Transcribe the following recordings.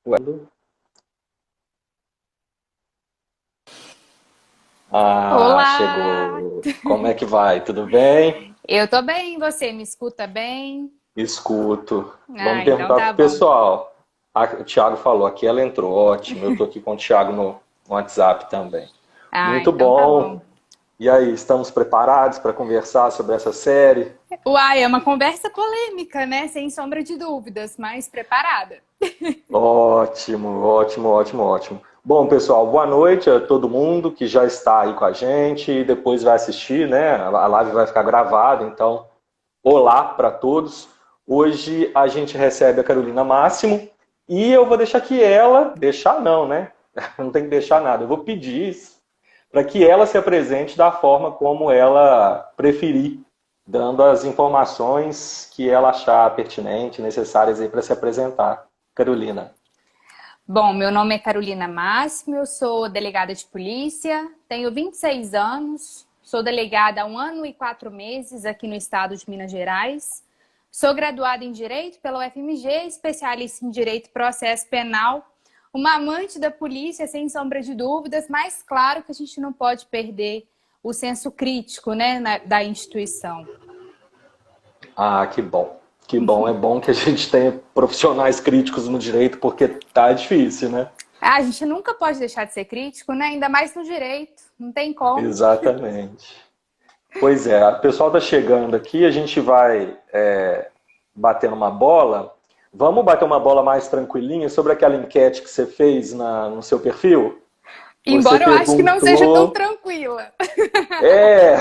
Ué. Ah, Olá! chegou. Como é que vai? Tudo bem? Eu tô bem, você me escuta bem? Escuto. Vamos Ah, então perguntar tá pro bom. pessoal. O Thiago falou aqui, ela entrou. Ótimo. Eu tô aqui com o Thiago no WhatsApp também. Ah, Muito então tá bom. bom. E aí, estamos preparados para conversar sobre essa série? Uai, é uma conversa polêmica, né? Sem sombra de dúvidas, mas preparada. Ótimo, ótimo, ótimo, ótimo. Bom, pessoal, boa noite a todo mundo que já está aí com a gente e depois vai assistir, né? A live vai ficar gravada, então olá para todos. Hoje a gente recebe a Carolina Máximo e eu vou deixar que ela, deixar não, né? Não tem que deixar nada. Eu vou pedir para que ela se apresente da forma como ela preferir, dando as informações que ela achar pertinente, necessárias aí para se apresentar. Carolina. Bom, meu nome é Carolina Máximo, eu sou delegada de polícia, tenho 26 anos, sou delegada há 1 ano e 4 meses aqui no estado de Minas Gerais. Sou graduada em Direito pela UFMG, especialista em Direito e Processo Penal, uma amante da polícia, sem sombra de dúvidas, mas claro que a gente não pode perder o senso crítico, né, da instituição. Ah, que bom. Que bom. É bom que a gente tenha profissionais críticos no direito, porque tá difícil, né? Ah, a gente nunca pode deixar de ser crítico, né? Ainda mais no direito, não tem como. Exatamente. Pois é, o pessoal está chegando aqui, a gente vai bater uma bola. Vamos bater uma bola mais tranquilinha sobre aquela enquete que você fez no seu perfil? Você Embora eu acho que não seja tão perguntou. tranquila. É!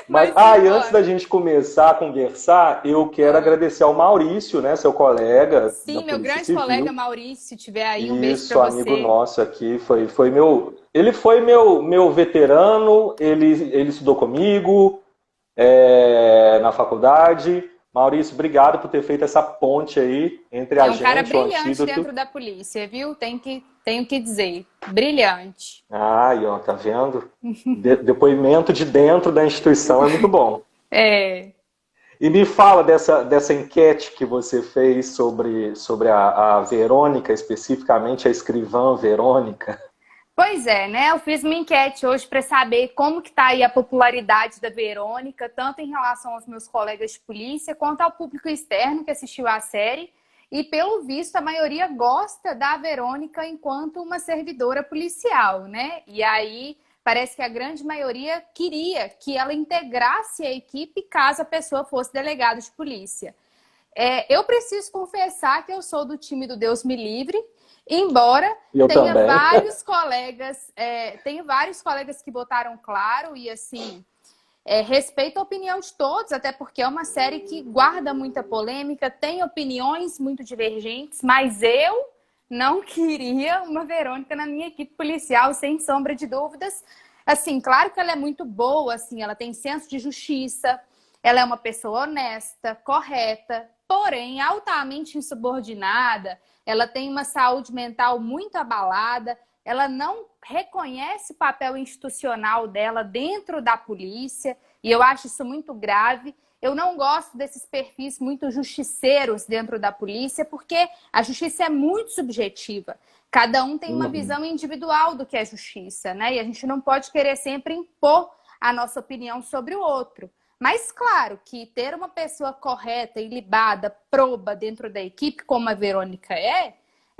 Mas, Mas e antes da simbora. gente começar a conversar, eu quero Ah. agradecer ao Maurício, né, seu colega da Sim, meu Polícia grande colega Civil. Maurício, se tiver aí, um beijo para Isso, amigo você. nosso aqui, ele foi meu veterano, ele estudou comigo, na faculdade. Maurício, obrigado por ter feito essa ponte aí entre É a um cara gente, o brilhante antídoto. dentro da polícia, viu? Tenho que dizer. Brilhante. Aí, ó, tá vendo? Depoimento de dentro da instituição é muito bom. É. E me fala dessa enquete que você fez sobre a Verônica, especificamente a escrivã Verônica. Pois é, né? Eu fiz uma enquete hoje para saber como que tá aí a popularidade da Verônica, tanto em relação aos meus colegas de polícia, quanto ao público externo que assistiu à série. E pelo visto, a maioria gosta da Verônica enquanto uma servidora policial, né? E aí parece que a grande maioria queria que ela integrasse a equipe caso a pessoa fosse delegado de polícia. Eu preciso confessar que eu sou do time do Deus me livre, embora E eu também. tenha vários colegas que votaram claro e assim, respeito a opinião de todos, até porque é uma série que guarda muita polêmica, tem opiniões muito divergentes, mas eu não queria uma Verônica na minha equipe policial, sem sombra de dúvidas. Assim, claro que ela é muito boa, assim, ela tem senso de justiça, ela é uma pessoa honesta, correta, porém altamente insubordinada, ela tem uma saúde mental muito abalada, ela não reconhece o papel institucional dela dentro da polícia, e eu acho isso muito grave. Eu não gosto desses perfis muito justiceiros dentro da polícia, porque a justiça é muito subjetiva. Cada um tem uma Uhum. visão individual do que é justiça, né? E a gente não pode querer sempre impor a nossa opinião sobre o outro. Mas claro que ter uma pessoa correta, ilibada, proba dentro da equipe, como a Verônica é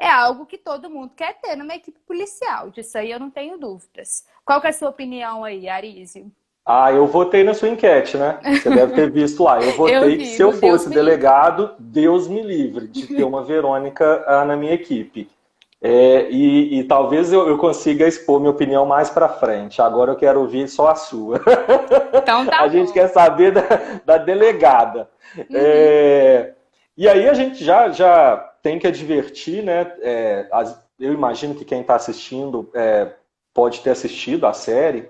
algo que todo mundo quer ter numa equipe policial. Disso aí eu não tenho dúvidas. Qual que é a sua opinião aí, Arísio? Ah, eu votei na sua enquete, né? Você deve ter visto lá. Eu Eu votei que vi, se eu no Deus fosse me livre. delegado, Deus me livre de ter uma Verônica na minha equipe. E talvez eu consiga expor minha opinião mais para frente. Agora eu quero ouvir só a sua. Então tá A gente bom. quer saber da delegada. Uhum. É, e aí a gente já tem que advertir, né? Eu imagino que quem está assistindo pode ter assistido a série.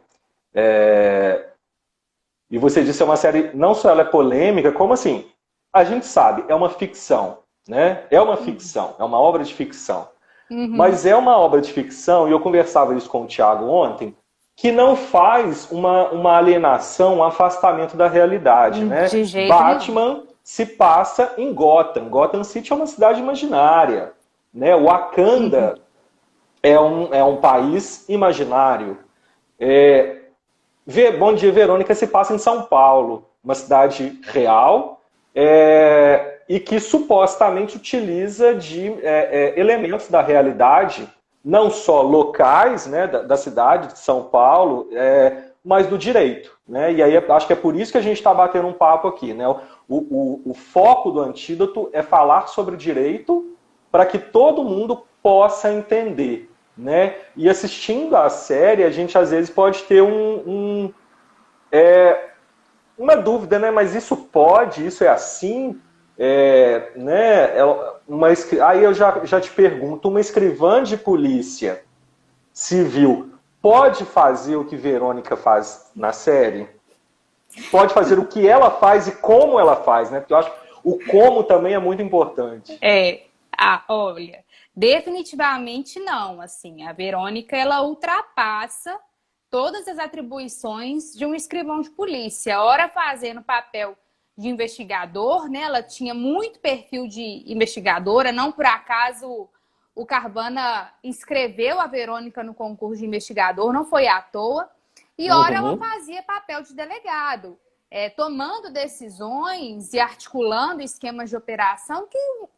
E você disse que é uma série, não só ela é polêmica, como assim? A gente sabe, é uma ficção, né? É uma ficção, é uma obra de ficção. Uhum. Mas é uma obra de ficção, e eu conversava isso com o Thiago ontem, que não faz uma alienação, um afastamento da realidade, né? De jeito nenhum. Batman se passa em Gotham. Gotham City é uma cidade imaginária. né? O Wakanda é um país imaginário. Bom Dia, Verônica se passa em São Paulo, uma cidade real, e que supostamente utiliza de elementos da realidade, não só locais, né, da cidade de São Paulo, mas do direito, né? E aí acho que é por isso que a gente está batendo um papo aqui, né? O foco do Antídoto é falar sobre o direito para que todo mundo possa entender, né? E assistindo a série, a gente às vezes pode ter uma dúvida, né? Mas isso pode? Isso é assim? Né? Aí eu já te pergunto, uma escrivã de polícia civil pode fazer o que Verônica faz na série? Pode fazer o que ela faz e como ela faz, né? Porque eu acho que o como também é muito importante. Olha, definitivamente não. Assim, a Verônica, ela ultrapassa todas as atribuições de um escrivão de polícia. Ora fazendo papel de investigador, né? Ela tinha muito perfil de investigadora, não por acaso o Carvana inscreveu a Verônica no concurso de investigador, não foi à toa. E ora ela fazia papel de delegado, tomando decisões e articulando esquemas de operação,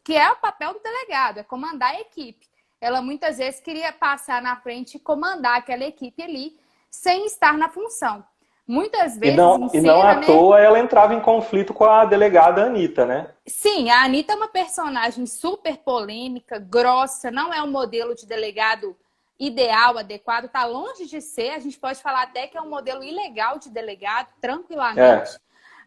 que é o papel do delegado, é comandar a equipe. Ela muitas vezes queria passar na frente e comandar aquela equipe ali, sem estar na função. Muitas vezes e não à toa ela entrava em conflito com a delegada Anitta, né? Sim, a Anitta é uma personagem super polêmica, grossa, não é um modelo de delegado ideal, adequado, está longe de ser. A gente pode falar até que é um modelo ilegal de delegado, tranquilamente.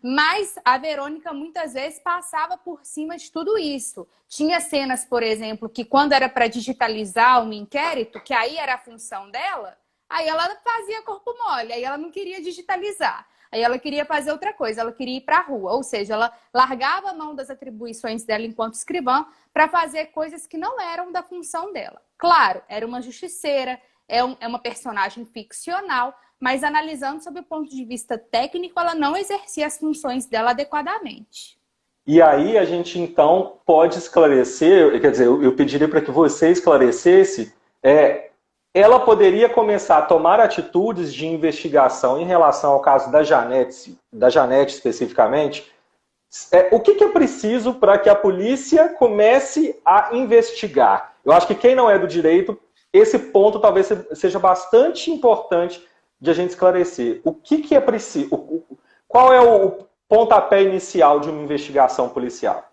Mas a Verônica muitas vezes passava por cima de tudo isso. Tinha cenas, por exemplo, que quando era para digitalizar um inquérito, que aí era a função dela, aí ela fazia corpo mole, aí ela não queria digitalizar. Aí ela queria fazer outra coisa, ela queria ir para a rua. Ou seja, ela largava a mão das atribuições dela enquanto escrivã para fazer coisas que não eram da função dela. Claro, era uma justiceira, é uma personagem ficcional, mas analisando sob o ponto de vista técnico, ela não exercia as funções dela adequadamente. E aí a gente então pode esclarecer, quer dizer, eu pediria para que você esclarecesse, ela poderia começar a tomar atitudes de investigação em relação ao caso da Janete especificamente. O que é preciso para que a polícia comece a investigar? Eu acho que quem não é do direito, esse ponto talvez seja bastante importante de a gente esclarecer. O que é preciso? Qual é o pontapé inicial de uma investigação policial?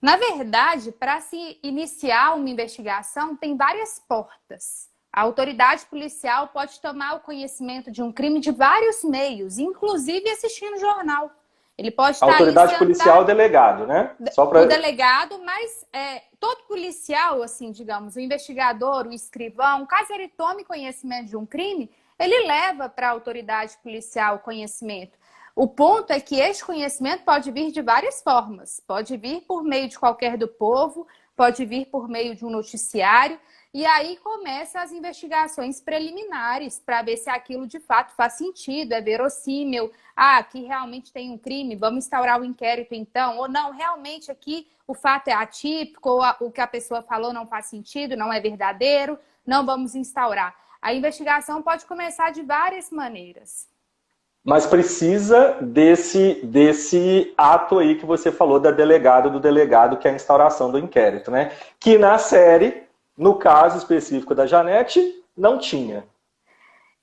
Na verdade, para se iniciar uma investigação, tem várias portas. A autoridade policial pode tomar o conhecimento de um crime de vários meios, inclusive assistindo jornal. Ele pode estar autoridade policial, o delegado, né? O delegado, mas todo policial, assim, digamos, o investigador, o escrivão, caso ele tome conhecimento de um crime, ele leva para a autoridade policial o conhecimento. O ponto é que este conhecimento pode vir de várias formas. Pode vir por meio de qualquer do povo, pode vir por meio de um noticiário. E aí começam as investigações preliminares para ver se aquilo de fato faz sentido, é verossímil. Aqui realmente tem um crime, vamos instaurar o inquérito então. Ou não, realmente aqui o fato é atípico, ou o que a pessoa falou não faz sentido, não é verdadeiro, não vamos instaurar. A investigação pode começar de várias maneiras. Mas precisa desse ato aí que você falou do delegado, que é a instauração do inquérito, né? Que na série, no caso específico da Janete, não tinha.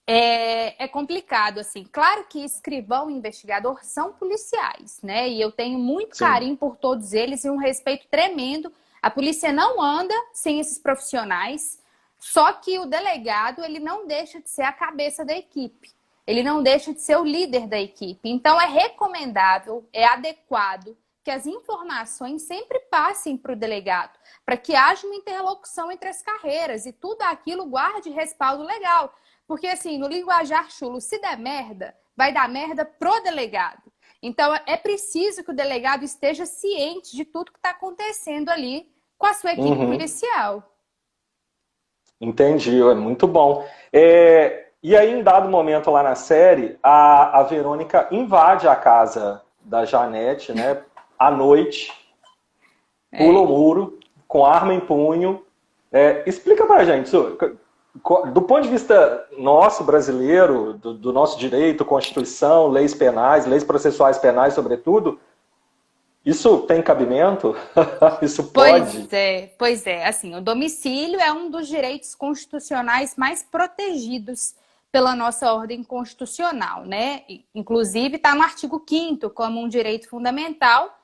É complicado, assim. Claro que escrivão e investigador são policiais, né? E eu tenho muito carinho por todos eles e um respeito tremendo. A polícia não anda sem esses profissionais, só que o delegado, ele não deixa de ser a cabeça da equipe. Ele não deixa de ser o líder da equipe. Então, é recomendável, é adequado que as informações sempre passem para o delegado, para que haja uma interlocução entre as carreiras e tudo aquilo guarde respaldo legal. Porque, assim, no linguajar chulo, se der merda, vai dar merda pro delegado. Então, é preciso que o delegado esteja ciente de tudo que está acontecendo ali com a sua equipe policial. Entendi, é muito bom. E aí, em dado momento lá na série, a Verônica invade a casa da Janete, né, à noite, pula o muro, com arma em punho, Explica pra gente, do ponto de vista nosso, brasileiro, do nosso direito, Constituição, leis penais, leis processuais penais, sobretudo, isso tem cabimento? Isso pode? Pois é. Assim, o domicílio é um dos direitos constitucionais mais protegidos pela nossa ordem constitucional, né? Inclusive está no artigo 5º como um direito fundamental,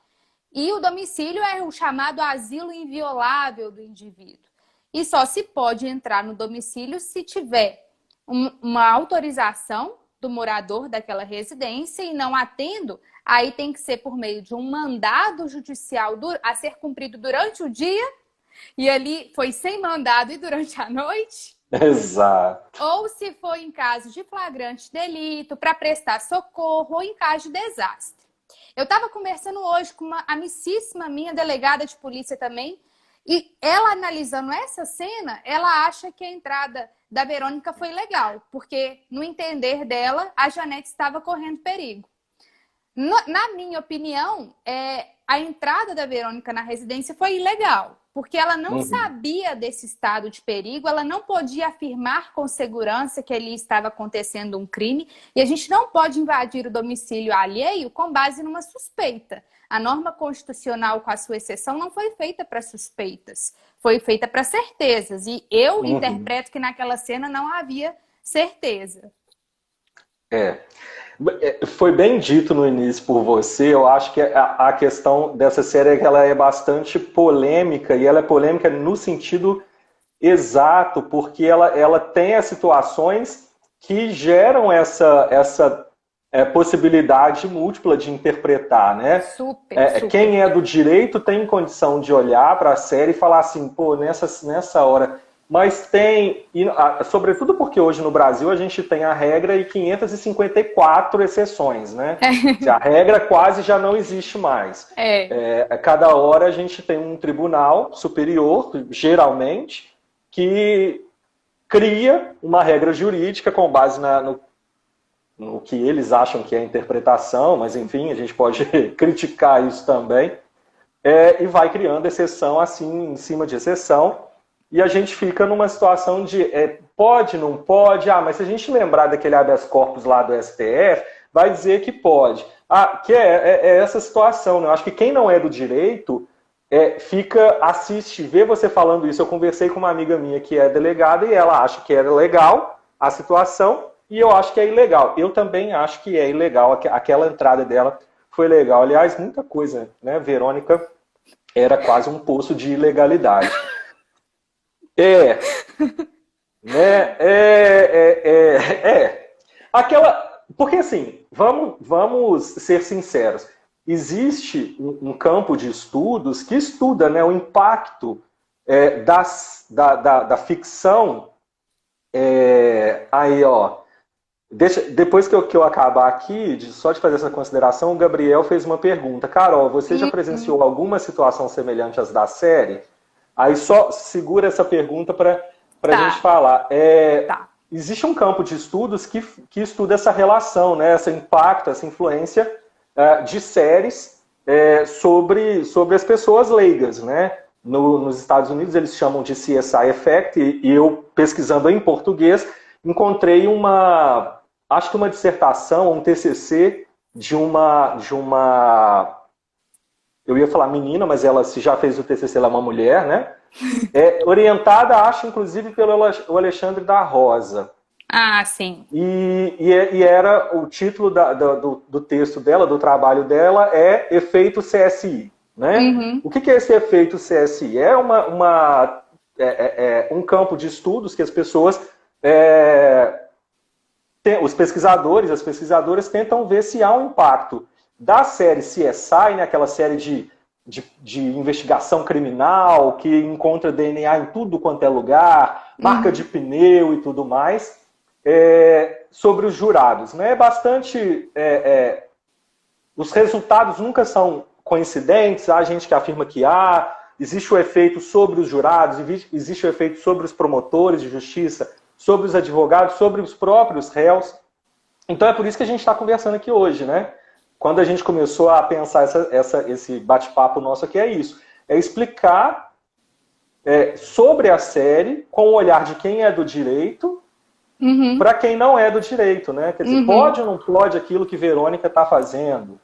e o domicílio é o chamado asilo inviolável do indivíduo. E só se pode entrar no domicílio se tiver uma autorização do morador daquela residência, e não atendo, aí tem que ser por meio de um mandado judicial a ser cumprido durante o dia, e ali foi sem mandado e durante a noite. Exato. Ou se for em caso de flagrante delito, para prestar socorro, ou em caso de desastre. Eu estava conversando hoje com uma amicíssima minha, delegada de polícia também, e ela, analisando essa cena, ela acha que a entrada da Verônica foi legal, porque, no entender dela, a Janete estava correndo perigo. Na minha opinião, a entrada da Verônica na residência foi ilegal, porque ela não sabia desse estado de perigo, ela não podia afirmar com segurança que ali estava acontecendo um crime, e a gente não pode invadir o domicílio alheio com base numa suspeita. A norma constitucional, com a sua exceção, não foi feita para suspeitas, foi feita para certezas, e eu interpreto que naquela cena não havia certeza. Foi bem dito no início por você. Eu acho que a questão dessa série é que ela é bastante polêmica, e ela é polêmica no sentido exato, porque ela tem as situações que geram essa possibilidade múltipla de interpretar, né? Super. Quem é do direito tem condição de olhar para a série e falar assim, pô, nessa hora... Mas tem, sobretudo porque hoje no Brasil a gente tem a regra e 554 exceções, né? A regra quase já não existe mais. Cada hora a gente tem um tribunal superior, geralmente, que cria uma regra jurídica com base no que eles acham que é a interpretação, mas enfim, a gente pode criticar isso também, e vai criando exceção assim, em cima de exceção. E a gente fica numa situação de pode, não pode, mas se a gente lembrar daquele habeas corpus lá do STF, vai dizer que pode. Que é essa situação, né? Eu acho que quem não é do direito assiste, vê você falando isso. Eu conversei com uma amiga minha que é delegada e ela acha que era legal a situação, e eu acho que é ilegal. Eu também acho que é ilegal, aquela entrada dela foi legal. Aliás, muita coisa, né? Verônica era quase um poço de ilegalidade. Porque assim, vamos ser sinceros, existe um campo de estudos que estuda, né, o impacto da ficção. Depois que eu acabar aqui, só de fazer essa consideração, o Gabriel fez uma pergunta. Carol, você já presenciou alguma situação semelhante às da série? Aí só segura essa pergunta para a gente falar. Existe um campo de estudos que estuda essa relação, né, esse impacto, essa influência de séries sobre as pessoas leigas, né? Nos Estados Unidos eles chamam de CSI Effect, e eu, pesquisando em português, encontrei acho que uma dissertação, um TCC de uma eu ia falar menina, mas ela, se já fez o TCC, ela é uma mulher, né? Orientada, acho, inclusive, pelo Alexandre da Rosa. Sim. E era o título do texto dela, do trabalho dela, é Efeito CSI. Né? O que é esse efeito CSI? É um campo de estudos que as pessoas... os pesquisadores, as pesquisadoras tentam ver se há um impacto da série CSI, né, aquela série de investigação criminal, que encontra DNA em tudo quanto é lugar, marca de pneu e tudo mais, sobre os jurados. Né? Os resultados nunca são coincidentes, há gente que afirma que existe o efeito sobre os jurados, existe o efeito sobre os promotores de justiça, sobre os advogados, sobre os próprios réus. Então é por isso que a gente está conversando aqui hoje, né? Quando a gente começou a pensar esse bate-papo nosso aqui, é isso. É explicar sobre a série com o olhar de quem é do direito para quem não é do direito, né? Quer dizer, pode ou não pode aquilo que Verônica está fazendo?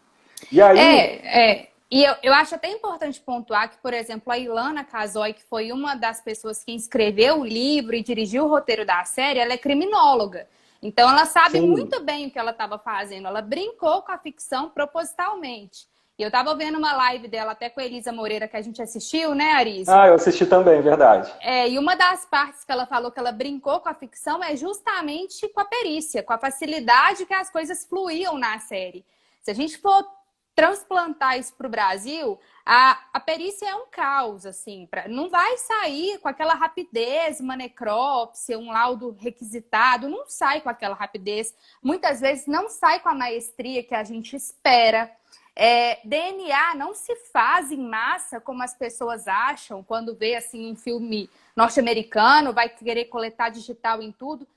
E aí... E eu acho até importante pontuar que, por exemplo, a Ilana Casoy, que foi uma das pessoas que escreveu o livro e dirigiu o roteiro da série, ela é criminóloga. Então, ela sabe muito bem o que ela estava fazendo. Ela brincou com a ficção propositalmente. E eu estava vendo uma live dela até com a Elisa Moreira, que a gente assistiu, né, Arisa? Ah, eu assisti também, verdade. E uma das partes que ela falou que ela brincou com a ficção é justamente com a perícia, com a facilidade que as coisas fluíam na série. Se a gente for transplantar isso para o Brasil, a perícia é um caos, assim, não vai sair com aquela rapidez, uma necrópsia, um laudo requisitado, não sai com aquela rapidez, muitas vezes não sai com a maestria que a gente espera. DNA não se faz em massa como as pessoas acham quando vê assim um filme norte-americano, vai querer coletar digital em tudo.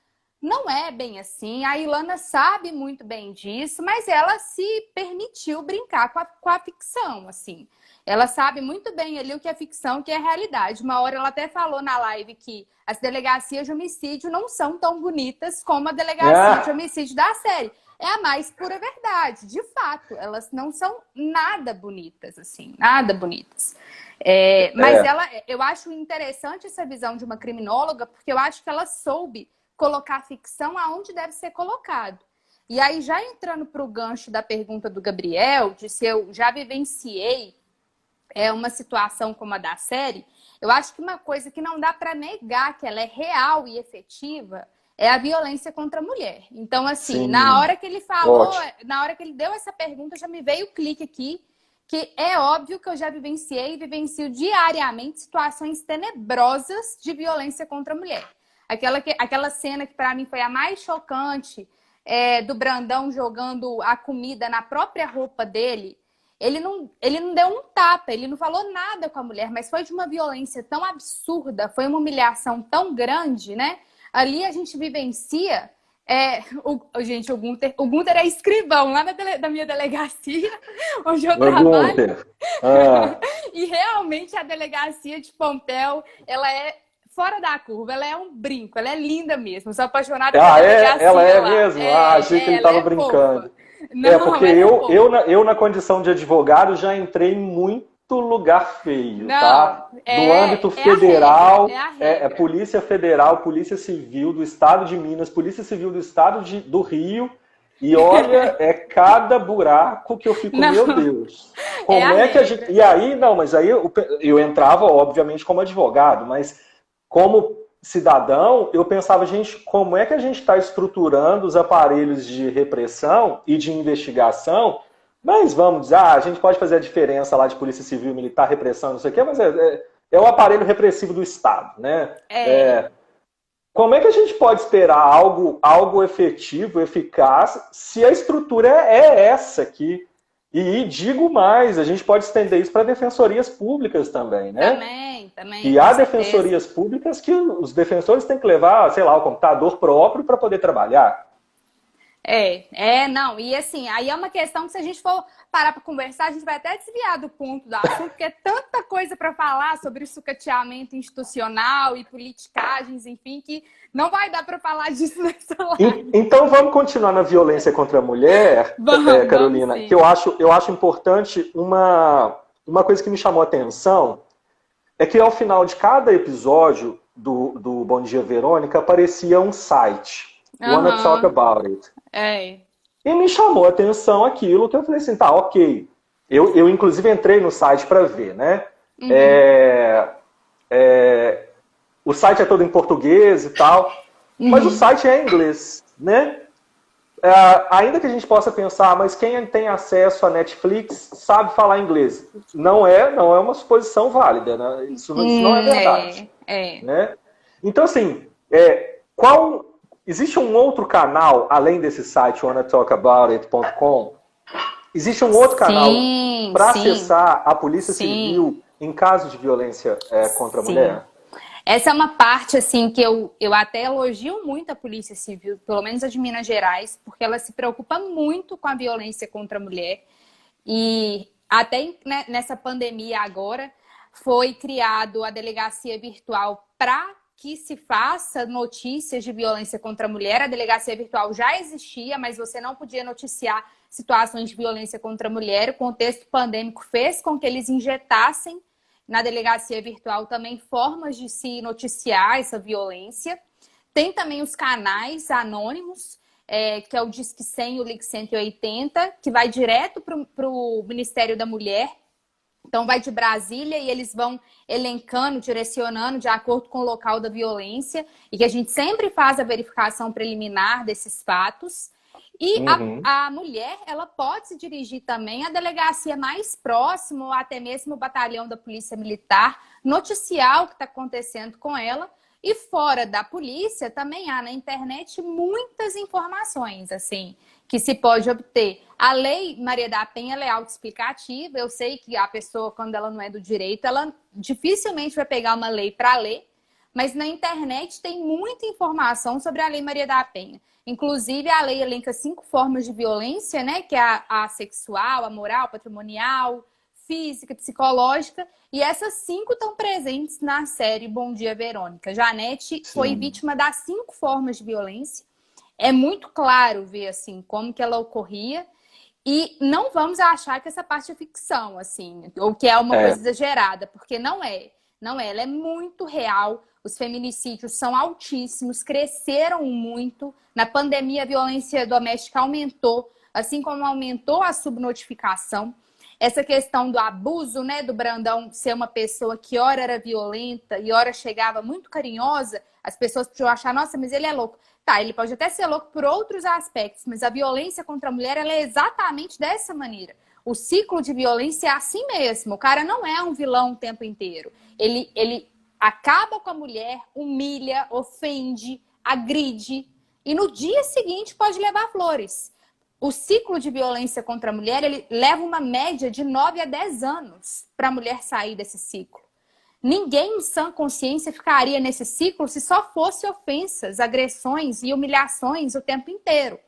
Não é bem assim, a Ilana sabe muito bem disso, mas ela se permitiu brincar com a ficção, assim. Ela sabe muito bem ali o que é ficção, o que é realidade. Uma hora ela até falou na live que as delegacias de homicídio não são tão bonitas como a delegacia de homicídio da série. É a mais pura verdade, de fato. Elas não são nada bonitas, assim, nada bonitas. Mas eu acho interessante essa visão de uma criminóloga, porque eu acho que ela soube colocar a ficção aonde deve ser colocado. E aí, já entrando para o gancho da pergunta do Gabriel, de se eu já vivenciei uma situação como a da série, eu acho que uma coisa que não dá para negar que ela é real e efetiva é a violência contra a mulher. Então, assim, na hora que ele falou, na hora que ele deu essa pergunta, já me veio o clique aqui, que é óbvio que eu já vivenciei e vivencio diariamente situações tenebrosas de violência contra a mulher. Aquela cena que para mim foi a mais chocante, do Brandão jogando a comida na própria roupa dele. Ele não deu um tapa, ele não falou nada com a mulher, mas foi de uma violência tão absurda, foi uma humilhação tão grande, né? Ali a gente vivencia... gente, o Gunther é escrivão lá da minha delegacia, onde eu trabalho. E realmente a delegacia de Pompéu, ela é fora da curva, ela é um brinco, ela é linda mesmo. Sou apaixonada pela delegacia. Ela é lá. Mesmo? Achei que ele estava brincando. Não, porque eu, na condição de advogado, já entrei em muito lugar feio, tá? No âmbito federal, Polícia Federal, Polícia Civil do Estado de Minas, Polícia Civil do Estado do Rio. E olha, cada buraco que eu fico, meu Deus. Como é que a gente... E aí, mas aí eu entrava, obviamente, como advogado, mas como cidadão, eu pensava, gente, como é que a gente está estruturando os aparelhos de repressão e de investigação? Mas vamos dizer, a gente pode fazer a diferença lá de polícia civil, militar, repressão, não sei o quê, mas é o aparelho repressivo do Estado, né? Como é que a gente pode esperar algo efetivo, eficaz, se a estrutura é essa aqui? E digo mais, a gente pode estender isso para defensorias públicas também, né? Também. E há defensorias públicas que os defensores têm que levar, sei lá, o computador próprio para poder trabalhar. Não. E assim, aí é uma questão que se a gente for parar para conversar, a gente vai até desviar do ponto do assunto, porque é tanta coisa para falar sobre o sucateamento institucional e politicagens, enfim, que não vai dar para falar disso nessa live. Então vamos continuar na violência contra a mulher, Carolina, que eu acho importante uma coisa que me chamou a atenção, é que ao final de cada episódio do Bom Dia Verônica aparecia um site. Wanna talk about it. E me chamou a atenção aquilo que eu falei assim, tá, ok. Eu inclusive entrei no site para ver, né? O site é todo em português e tal, mas o site é em inglês, né? Ainda que a gente possa pensar, mas quem tem acesso à Netflix sabe falar inglês. Não é uma suposição válida, né? Isso não é verdade. Né? Então, assim, existe um outro canal, além desse site, wannatalkaboutit.com, existe um outro canal para acessar a Polícia Civil em caso de violência contra a mulher? Essa é uma parte, assim, que eu até elogio muito a Polícia Civil, pelo menos a de Minas Gerais, porque ela se preocupa muito com a violência contra a mulher. E até nessa pandemia agora, foi criado a delegacia virtual para que se faça notícias de violência contra a mulher. A delegacia virtual já existia, mas você não podia noticiar situações de violência contra a mulher. O contexto pandêmico fez com que eles injetassem na delegacia virtual também formas de se noticiar essa violência. Tem também os canais anônimos, que é o Disque 100 e o Ligue 180, que vai direto para o Ministério da Mulher. Então, vai de Brasília e eles vão elencando, direcionando de acordo com o local da violência, e que a gente sempre faz a verificação preliminar desses fatos. E a mulher, ela pode se dirigir também à delegacia mais próxima, ou até mesmo o batalhão da Polícia Militar, noticiar o que está acontecendo com ela. E fora da polícia, também há na internet muitas informações, assim, que se pode obter. A Lei Maria da Penha, ela é autoexplicativa. Eu sei que a pessoa, quando ela não é do direito, ela dificilmente vai pegar uma lei para ler, mas na internet tem muita informação sobre a Lei Maria da Penha. Inclusive, a lei elenca 5 formas de violência, né? Que é a sexual, a moral, patrimonial, física, psicológica, e essas 5 estão presentes na série Bom Dia, Verônica. Janete foi vítima das 5 formas de violência. É muito claro ver, assim, como que ela ocorria. E não vamos achar que essa parte é ficção, assim, ou que é uma coisa exagerada, porque não é. Não é. Ela é muito real. Os feminicídios são altíssimos, cresceram muito. Na pandemia, a violência doméstica aumentou, assim como aumentou a subnotificação. Essa questão do abuso, né, do Brandão ser uma pessoa que ora era violenta e ora chegava muito carinhosa, as pessoas podiam achar, nossa, mas ele é louco. Tá, ele pode até ser louco por outros aspectos, mas a violência contra a mulher, ela é exatamente dessa maneira. O ciclo de violência é assim mesmo. O cara não é um vilão o tempo inteiro. Ele acaba com a mulher, humilha, ofende, agride, e no dia seguinte pode levar flores. O ciclo de violência contra a mulher, ele leva uma média de 9 a 10 anos para a mulher sair desse ciclo. Ninguém em sã consciência ficaria nesse ciclo se só fosse ofensas, agressões e humilhações o tempo inteiro.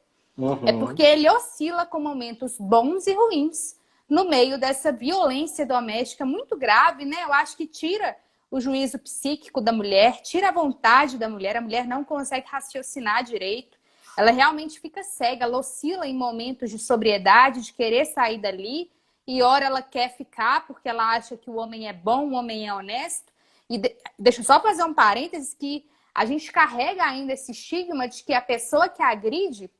É porque ele oscila com momentos bons e ruins no meio dessa violência doméstica muito grave, né? Eu acho que tira o juízo psíquico da mulher, tira a vontade da mulher, a mulher não consegue raciocinar direito. Ela realmente fica cega, ela oscila em momentos de sobriedade, de querer sair dali, e ora ela quer ficar porque ela acha que o homem é bom, o homem é honesto. E deixa eu só fazer um parênteses, que a gente carrega ainda esse estigma de que a pessoa que agride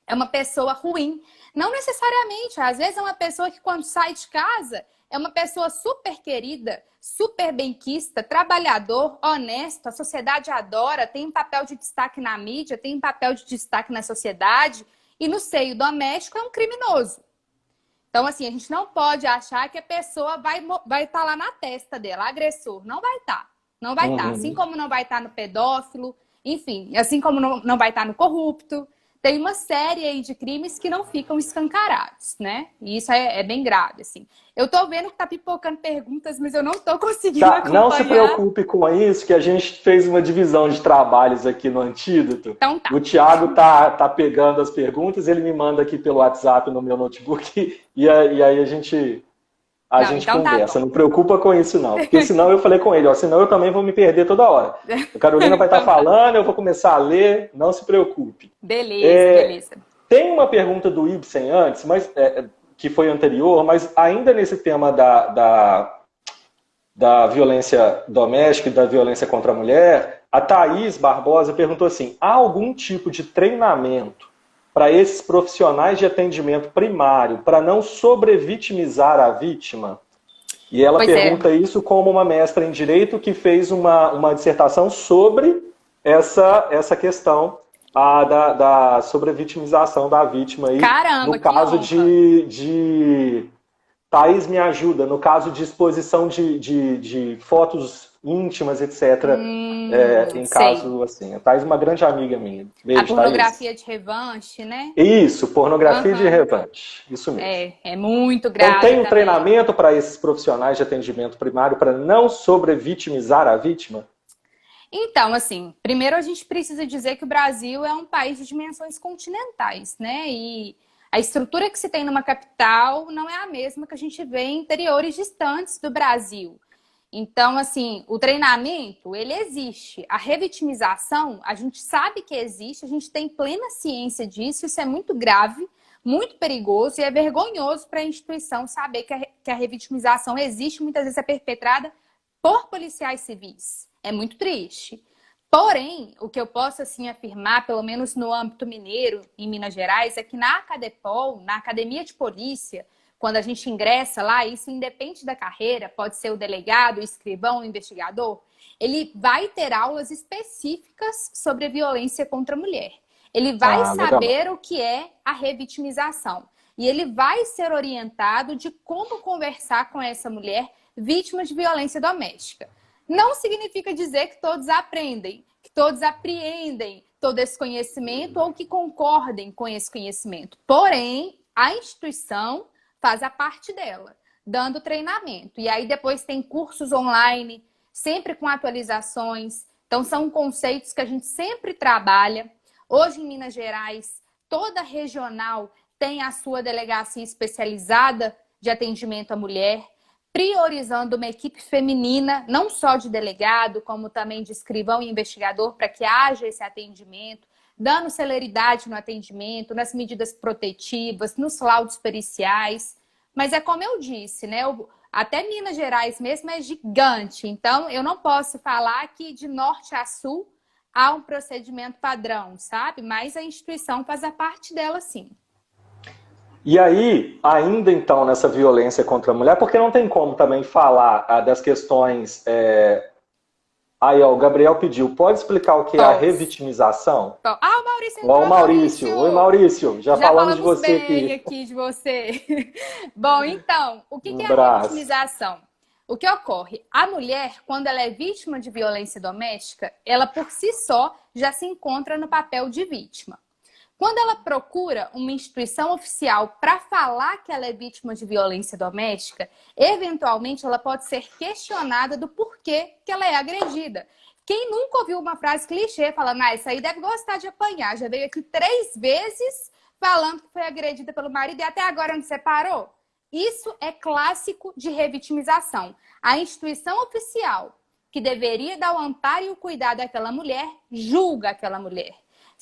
é uma pessoa ruim. Não necessariamente, às vezes é uma pessoa que quando sai de casa é uma pessoa super querida, super benquista, trabalhador, honesto, a sociedade adora, tem um papel de destaque na mídia, tem um papel de destaque na sociedade, e no seio doméstico é um criminoso. Então, assim, a gente não pode achar que a pessoa vai estar lá na testa dela, agressor. Não vai estar. Não vai estar. Assim como não vai estar no pedófilo, enfim, assim como não vai estar no corrupto. Tem uma série aí de crimes que não ficam escancarados, né? E isso é bem grave, assim. Eu tô vendo que tá pipocando perguntas, mas eu não tô conseguindo acompanhar. Não se preocupe com isso, que a gente fez uma divisão de trabalhos aqui no Antídoto. Então tá. O Thiago tá pegando as perguntas, ele me manda aqui pelo WhatsApp no meu notebook, e aí a gente então conversa. Tá, não preocupa com isso, não. Porque senão eu falei com ele, senão eu também vou me perder toda hora. A Carolina vai estar falando, eu vou começar a ler, não se preocupe. Beleza. Tem uma pergunta do Ibsen antes, mas, que foi anterior, mas ainda nesse tema da violência doméstica e da violência contra a mulher, a Thaís Barbosa perguntou assim, há algum tipo de treinamento para esses profissionais de atendimento primário, para não sobrevitimizar a vítima? E ela pergunta isso como uma mestra em Direito que fez uma dissertação sobre essa questão da sobrevitimização da vítima. Aí, caramba, no caso de... Thaís, me ajuda, no caso de exposição de fotos íntimas, etc. Em caso assim. A Thaís é uma grande amiga minha. Beijo, a pornografia Thaís. De revanche, né? Isso, pornografia de revanche. Isso mesmo. É muito grave. Então tem um treinamento para esses profissionais de atendimento primário para não sobrevitimizar a vítima? Então, assim, primeiro a gente precisa dizer que o Brasil é um país de dimensões continentais, né? E a estrutura que se tem numa capital não é a mesma que a gente vê em interiores distantes do Brasil. Então, assim, o treinamento, ele existe. A revitimização, a gente sabe que existe, a gente tem plena ciência disso, isso é muito grave, muito perigoso e é vergonhoso para a instituição saber que a revitimização existe, muitas vezes é perpetrada por policiais civis. É muito triste. Porém, o que eu posso assim afirmar, pelo menos no âmbito mineiro, em Minas Gerais, é que na Acadepol, na Academia de Polícia, quando a gente ingressa lá, isso independe da carreira, pode ser o delegado, o escrivão, o investigador, ele vai ter aulas específicas sobre a violência contra a mulher. Ele vai saber o que é a revitimização. E ele vai ser orientado de como conversar com essa mulher vítima de violência doméstica. Não significa dizer que todos aprendem, que todos apreendem todo esse conhecimento ou que concordem com esse conhecimento. Porém, a instituição faz a parte dela, dando treinamento. E aí depois tem cursos online, sempre com atualizações. Então são conceitos que a gente sempre trabalha. Hoje em Minas Gerais, toda regional tem a sua delegacia especializada de atendimento à mulher, priorizando uma equipe feminina, não só de delegado, como também de escrivão e investigador, para que haja esse atendimento, dando celeridade no atendimento, nas medidas protetivas, nos laudos periciais. Mas é como eu disse, né? Até Minas Gerais mesmo é gigante. Então, eu não posso falar que de norte a sul há um procedimento padrão, sabe? Mas a instituição faz a parte dela, sim. E aí, ainda então, nessa violência contra a mulher, porque não tem como também falar das questões... Aí, ó, o Gabriel pediu, pode explicar o que é a revitimização? Ah, o Maurício entrou. Ó, o Maurício. Oi, Maurício. Já falamos de você bem aqui de você. Bom, então, o que é a revitimização? O que ocorre? A mulher, quando ela é vítima de violência doméstica, ela por si só já se encontra no papel de vítima. Quando ela procura uma instituição oficial para falar que ela é vítima de violência doméstica, eventualmente ela pode ser questionada do porquê que ela é agredida. Quem nunca ouviu uma frase clichê falando, essa aí deve gostar de apanhar, já veio aqui 3 vezes falando que foi agredida pelo marido e até agora não separou? Isso é clássico de revitimização. A instituição oficial que deveria dar o amparo e o cuidado àquela mulher, julga aquela mulher.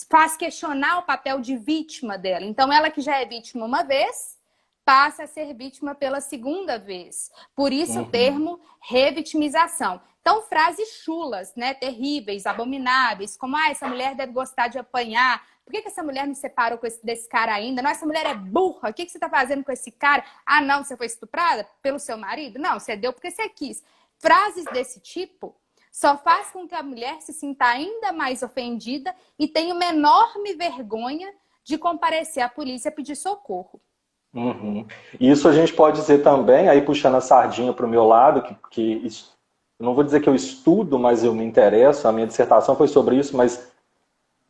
Faz questionar o papel de vítima dela. Então, ela que já é vítima uma vez, passa a ser vítima pela segunda vez. Por isso o termo revitimização. Então, frases chulas, né, terríveis, abomináveis, como essa mulher deve gostar de apanhar. Por que essa mulher não separou desse cara ainda? Não, essa mulher é burra. O que você está fazendo com esse cara? Ah, não, você foi estuprada pelo seu marido? Não, você deu porque você quis. Frases desse tipo só faz com que a mulher se sinta ainda mais ofendida e tenha uma enorme vergonha de comparecer à polícia pedir socorro. Isso a gente pode dizer também, aí puxando a sardinha para o meu lado, que não vou dizer que eu estudo, mas eu me interesso, a minha dissertação foi sobre isso, mas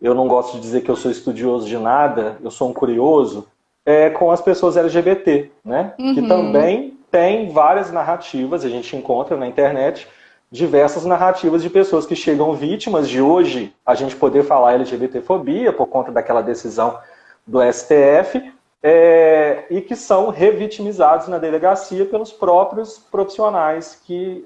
eu não gosto de dizer que eu sou estudioso de nada, eu sou um curioso, com as pessoas LGBT, né? Que também tem várias narrativas, a gente encontra na internet, diversas narrativas de pessoas que chegam vítimas de hoje a gente poder falar LGBTfobia por conta daquela decisão do STF e que são revitimizados na delegacia pelos próprios profissionais que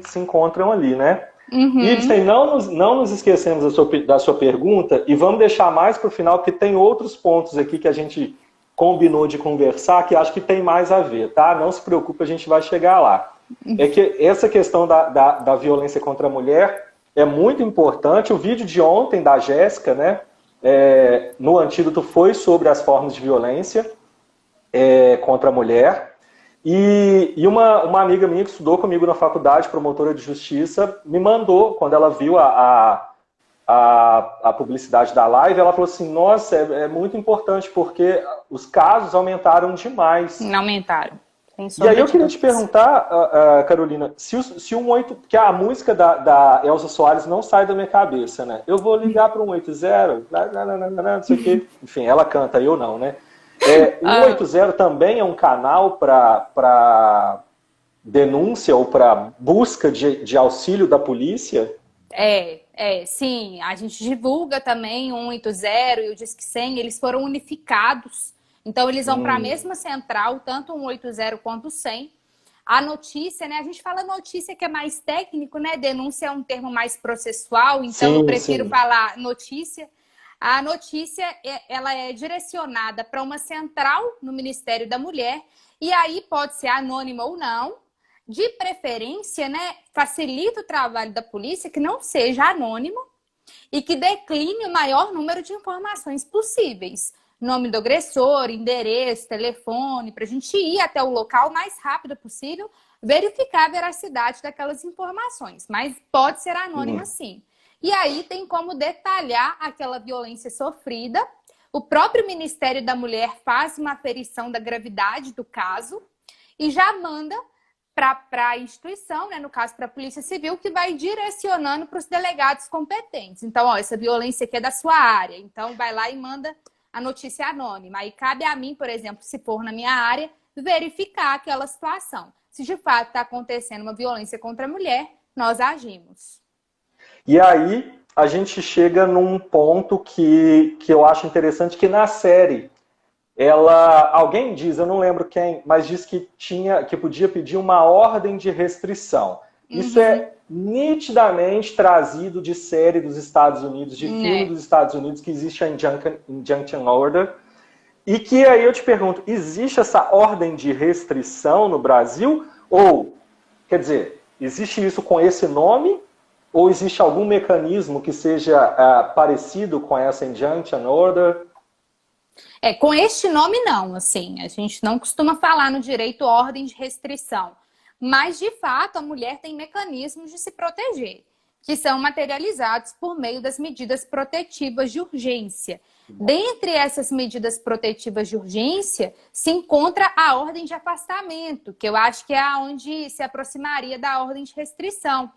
se encontram ali, né? Ibsen, não nos esquecemos da sua pergunta e vamos deixar mais para o final, porque tem outros pontos aqui que a gente combinou de conversar que acho que tem mais a ver, tá? Não se preocupe, a gente vai chegar lá. É que essa questão da violência contra a mulher é muito importante. O vídeo de ontem da Jéssica, né, no Antídoto, foi sobre as formas de violência contra a mulher. E uma amiga minha que estudou comigo na faculdade, promotora de justiça, me mandou, quando ela viu a publicidade da live, ela falou assim, nossa, é muito importante, porque os casos aumentaram demais. Não aumentaram. E aí eu queria te perguntar, Carolina, se um 8... Porque a música da Elza Soares não sai da minha cabeça, né? Eu vou ligar para um 80, não sei o quê. Enfim, ela canta, eu não, né? O 180 também é um canal para denúncia ou para busca de auxílio da polícia? Sim. A gente divulga também o 180 e o Disque 100, eles foram unificados. Então, eles vão para a mesma central, tanto o 180 quanto o 100. a notícia, né? A gente fala notícia que é mais técnico, né? Denúncia é um termo mais processual, então eu Sim, prefiro sim. falar notícia. A notícia, ela é direcionada para uma central no Ministério da Mulher, e aí pode ser anônima ou não. De preferência, né? Facilita o trabalho da polícia que não seja anônimo e que decline o maior número de informações possíveis. Nome do agressor, endereço, telefone, para a gente ir até o local o mais rápido possível, verificar a veracidade daquelas informações. Mas pode ser anônima, sim. E aí tem como detalhar aquela violência sofrida. O próprio Ministério da Mulher faz uma aferição da gravidade do caso e já manda para a instituição, né, no caso para a Polícia Civil, que vai direcionando para os delegados competentes. Então, ó, essa violência aqui é da sua área, então vai lá e manda a notícia anônima. Aí cabe a mim, por exemplo, se for na minha área, verificar aquela situação. Se de fato está acontecendo uma violência contra a mulher, nós agimos. E aí a gente chega num ponto que eu acho interessante, que na série alguém diz, eu não lembro quem, mas diz que podia pedir uma ordem de restrição. Isso é nitidamente trazido de série dos Estados Unidos, de filme dos Estados Unidos, que existe a Injunction Order. E que aí eu te pergunto, existe essa ordem de restrição no Brasil? Ou, quer dizer, existe isso com esse nome? Ou existe algum mecanismo que seja parecido com essa Injunction Order? Com este nome não, assim, a gente não costuma falar no direito ordem de restrição, mas de fato a mulher tem mecanismos de se proteger, que são materializados por meio das medidas protetivas de urgência. Dentre essas medidas protetivas de urgência, se encontra a ordem de afastamento, que eu acho que é onde se aproximaria da ordem de restrição,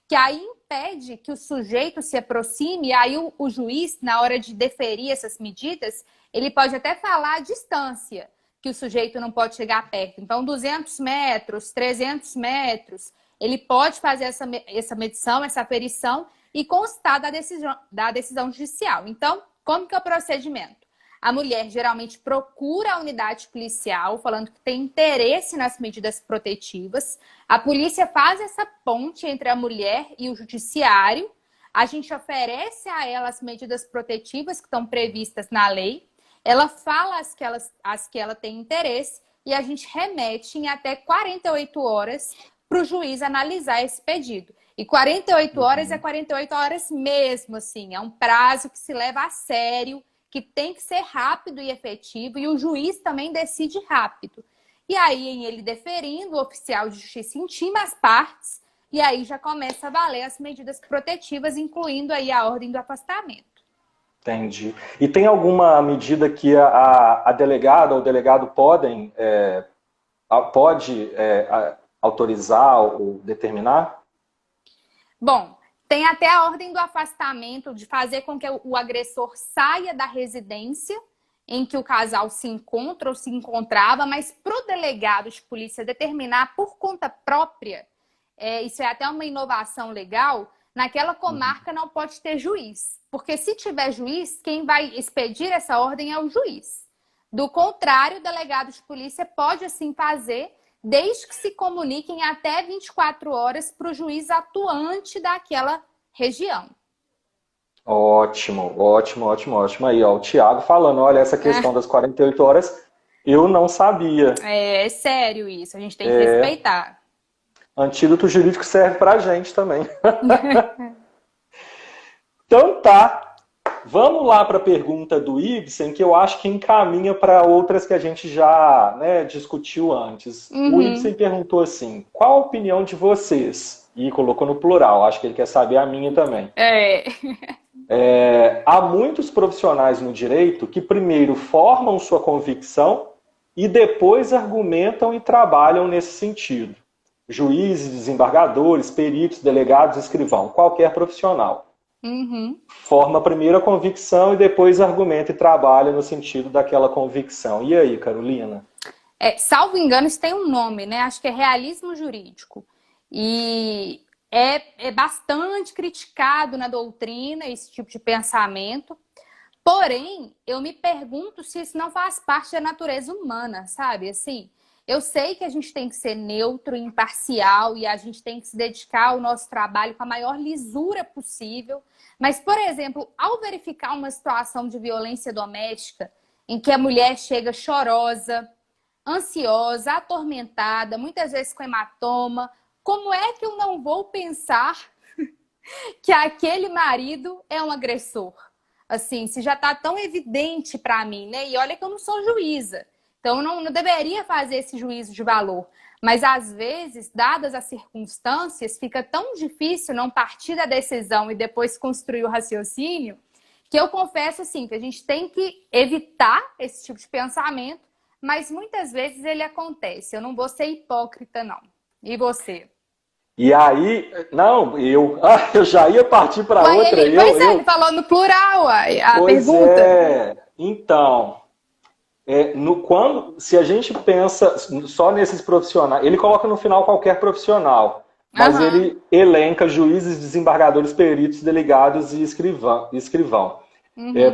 que aí impede que o sujeito se aproxime, e aí o juiz, na hora de deferir essas medidas, ele pode até falar a distância, que o sujeito não pode chegar perto. Então, 200 metros, 300 metros, ele pode fazer essa medição, essa aferição e constar da decisão judicial. Então, como que é o procedimento? A mulher geralmente procura a unidade policial, falando que tem interesse nas medidas protetivas. A polícia faz essa ponte entre a mulher e o judiciário. A gente oferece a ela as medidas protetivas que estão previstas na lei. Ela fala as que ela tem interesse e a gente remete em até 48 horas para o juiz analisar esse pedido. E 48 horas é 48 horas mesmo, assim. É um prazo que se leva a sério, que tem que ser rápido e efetivo, e o juiz também decide rápido. E aí, em ele deferindo, o oficial de justiça intima as partes, e aí já começa a valer as medidas protetivas, incluindo aí a ordem do afastamento. Entendi. E tem alguma medida que a delegada ou o delegado pode autorizar ou determinar? Bom, tem até a ordem do afastamento, de fazer com que o agressor saia da residência em que o casal se encontra ou se encontrava, mas para o delegado de polícia determinar por conta própria, isso é até uma inovação legal, naquela comarca não pode ter juiz. Porque se tiver juiz, quem vai expedir essa ordem é o juiz. Do contrário, o delegado de polícia pode assim fazer, desde que se comuniquem até 24 horas para o juiz atuante daquela região. Ótimo, ótimo, ótimo, ótimo. Aí, ó, o Thiago falando, olha, essa questão das 48 horas, eu não sabia. É sério isso, a gente tem que respeitar. Antídoto jurídico serve pra gente também. Então tá, vamos lá para a pergunta do Ibsen, que eu acho que encaminha para outras que a gente já discutiu antes. O Ibsen perguntou assim, qual a opinião de vocês? E colocou no plural, acho que ele quer saber a minha também. Há muitos profissionais no direito que primeiro formam sua convicção e depois argumentam e trabalham nesse sentido. Juízes, desembargadores, peritos, delegados, escrivão, qualquer profissional. Forma primeiro a convicção e depois argumenta e trabalha no sentido daquela convicção. E aí, Carolina? Salvo engano, isso tem um nome, né? Acho que é realismo jurídico. E é bastante criticado na doutrina esse tipo de pensamento. Porém, eu me pergunto se isso não faz parte da natureza humana, sabe? Assim, Eu sei que a gente tem que ser neutro, imparcial e a gente tem que se dedicar ao nosso trabalho com a maior lisura possível. Mas, por exemplo, ao verificar uma situação de violência doméstica em que a mulher chega chorosa, ansiosa, atormentada, muitas vezes com hematoma, como é que eu não vou pensar que aquele marido é um agressor? Assim, se já está tão evidente para mim, né? E olha que eu não sou juíza. Então, não deveria fazer esse juízo de valor. Mas, às vezes, dadas as circunstâncias, fica tão difícil não partir da decisão e depois construir o raciocínio, que eu confesso, assim, que a gente tem que evitar esse tipo de pensamento, mas muitas vezes ele acontece. Eu não vou ser hipócrita, não. E você? E aí, não, eu já ia partir para outra. Ele falou no plural a pergunta. Então... se a gente pensa só nesses profissionais, ele coloca no final qualquer profissional, mas ele elenca juízes, desembargadores, peritos, delegados e escrivão.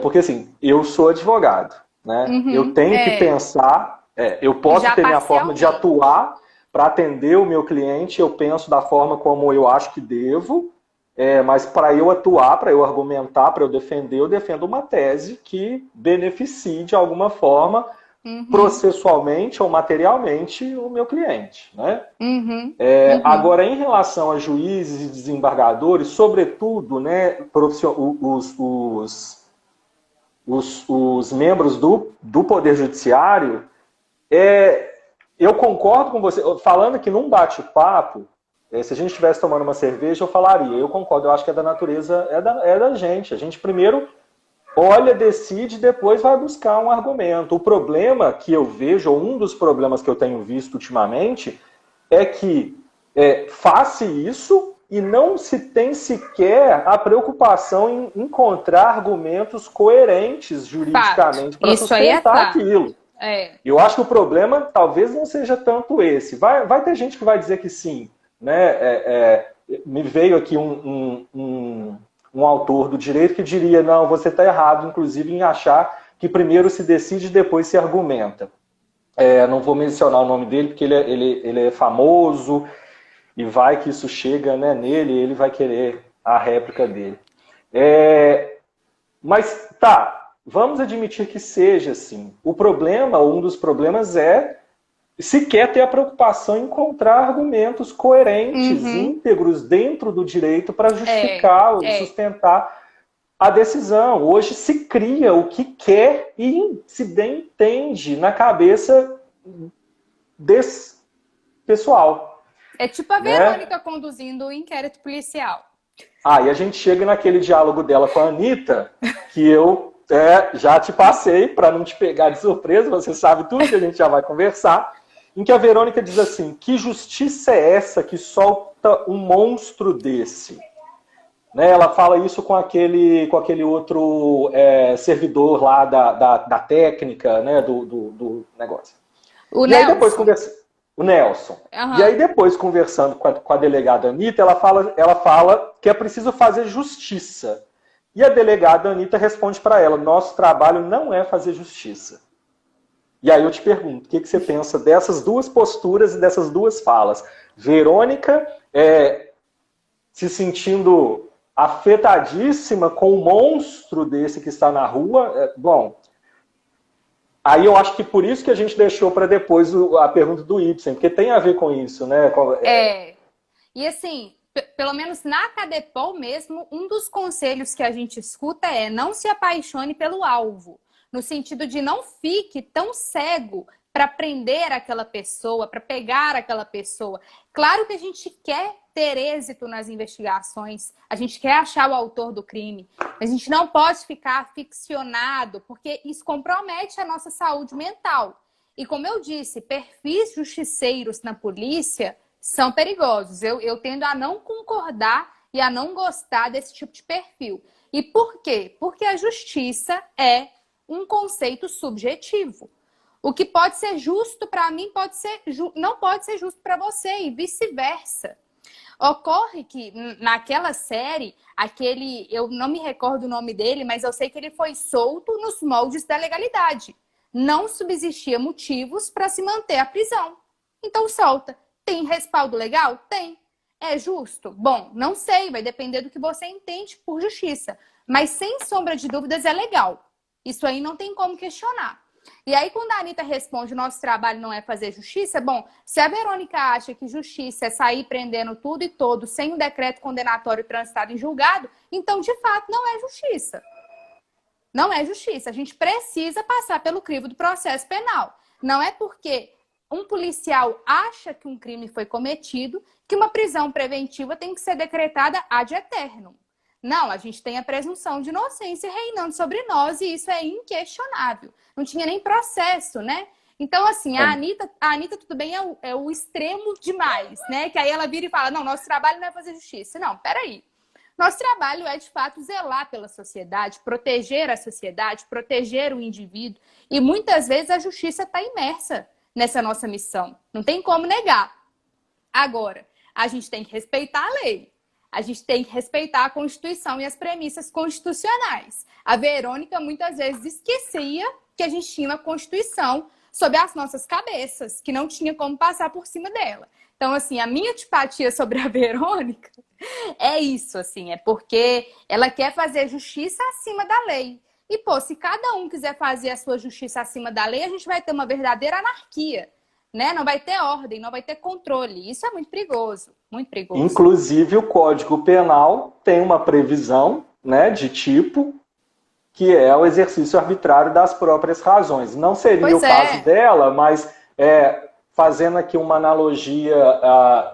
Porque assim, eu sou advogado, né? Eu tenho que pensar, eu posso ter minha forma de atuar para atender o meu cliente, eu penso da forma como eu acho que devo, mas para eu atuar, para eu argumentar, para eu defender, eu defendo uma tese que beneficie de alguma forma, processualmente ou materialmente, o meu cliente. Né? Agora, em relação a juízes e desembargadores, sobretudo, né, os membros do Poder Judiciário, eu concordo com você, falando que num bate-papo, se a gente estivesse tomando uma cerveja, eu falaria, eu concordo, eu acho que é da natureza, é da gente. A gente primeiro olha, decide, depois vai buscar um argumento. O problema que eu vejo, ou um dos problemas que eu tenho visto ultimamente, é que faça isso e não se tem sequer a preocupação em encontrar argumentos coerentes juridicamente para sustentar aquilo. Eu acho que o problema talvez não seja tanto esse. Vai ter gente que vai dizer que sim. Né? Me veio aqui um autor do direito que diria, não, você está errado, inclusive, em achar que primeiro se decide e depois se argumenta. Não vou mencionar o nome dele, porque ele é famoso, e vai que isso chega, né, nele, ele vai querer a réplica dele. Mas, vamos admitir que seja assim. O problema, um dos problemas se quer ter a preocupação em encontrar argumentos coerentes, íntegros dentro do direito para justificar ou sustentar a decisão. Hoje se cria o que quer e se bem entende na cabeça desse pessoal. É tipo a Verônica conduzindo o inquérito policial. E a gente chega naquele diálogo dela com a Anitta, que eu já te passei, para não te pegar de surpresa, você sabe tudo que a gente já vai conversar, em que a Verônica diz assim, que justiça é essa que solta um monstro desse? Né, ela fala isso com aquele outro servidor lá da técnica, né, do negócio. O Nelson. Aí depois o Nelson. E aí depois, conversando com a delegada Anitta, ela fala que é preciso fazer justiça. E a delegada Anitta responde para ela, nosso trabalho não é fazer justiça. E aí eu te pergunto, o que você pensa dessas duas posturas e dessas duas falas? Verônica se sentindo afetadíssima com o monstro desse que está na rua. Bom, aí eu acho que por isso que a gente deixou para depois a pergunta do Ibsen, porque tem a ver com isso, né? E assim, pelo menos na Cadepol mesmo, um dos conselhos que a gente escuta é não se apaixone pelo alvo. No sentido de não fique tão cego para prender aquela pessoa, para pegar aquela pessoa. Claro que a gente quer ter êxito nas investigações, a gente quer achar o autor do crime, mas a gente não pode ficar ficcionado, porque isso compromete a nossa saúde mental. E como eu disse, perfis justiceiros na polícia são perigosos. Eu tendo a não concordar e a não gostar desse tipo de perfil. E por quê? Porque a justiça é um conceito subjetivo. O que pode ser justo para mim não pode ser justo para você e vice-versa. Ocorre que naquela série, eu não me recordo o nome dele, mas eu sei que ele foi solto nos moldes da legalidade. Não subsistia motivos para se manter a prisão. então solta. Tem respaldo legal? Tem. É justo? Bom, não sei, vai depender do que você entende por justiça. Mas, sem sombra de dúvidas, é legal. Isso aí não tem como questionar. E aí, quando a Anitta responde, nosso trabalho não é fazer justiça, bom, se a Verônica acha que justiça é sair prendendo tudo e todos sem um decreto condenatório transitado em julgado, então, de fato, não é justiça. Não é justiça. A gente precisa passar pelo crivo do processo penal. Não é porque um policial acha que um crime foi cometido que uma prisão preventiva tem que ser decretada ad eternum. Não, a gente tem a presunção de inocência reinando sobre nós e isso é inquestionável. Não tinha nem processo, né? Então, assim, a Anitta tudo bem, é o extremo demais, né? Que aí ela vira e fala, não, nosso trabalho não é fazer justiça. Não, peraí. Nosso trabalho é, de fato, zelar pela sociedade, proteger a sociedade, proteger o indivíduo. E muitas vezes a justiça está imersa nessa nossa missão. Não tem como negar. Agora, a gente tem que respeitar a lei. A gente tem que respeitar a Constituição e as premissas constitucionais. A Verônica muitas vezes esquecia que a gente tinha uma Constituição sobre as nossas cabeças, que não tinha como passar por cima dela. Então, assim, a minha antipatia sobre a Verônica é isso, assim, é porque ela quer fazer justiça acima da lei. E, pô, se cada um quiser fazer a sua justiça acima da lei, a gente vai ter uma verdadeira anarquia, né? Não vai ter ordem, não vai ter controle. Isso é muito perigoso, muito perigoso. Inclusive, o Código Penal tem uma previsão, né, de tipo, que é o exercício arbitrário das próprias razões. Não seria o caso dela, mas fazendo aqui uma analogia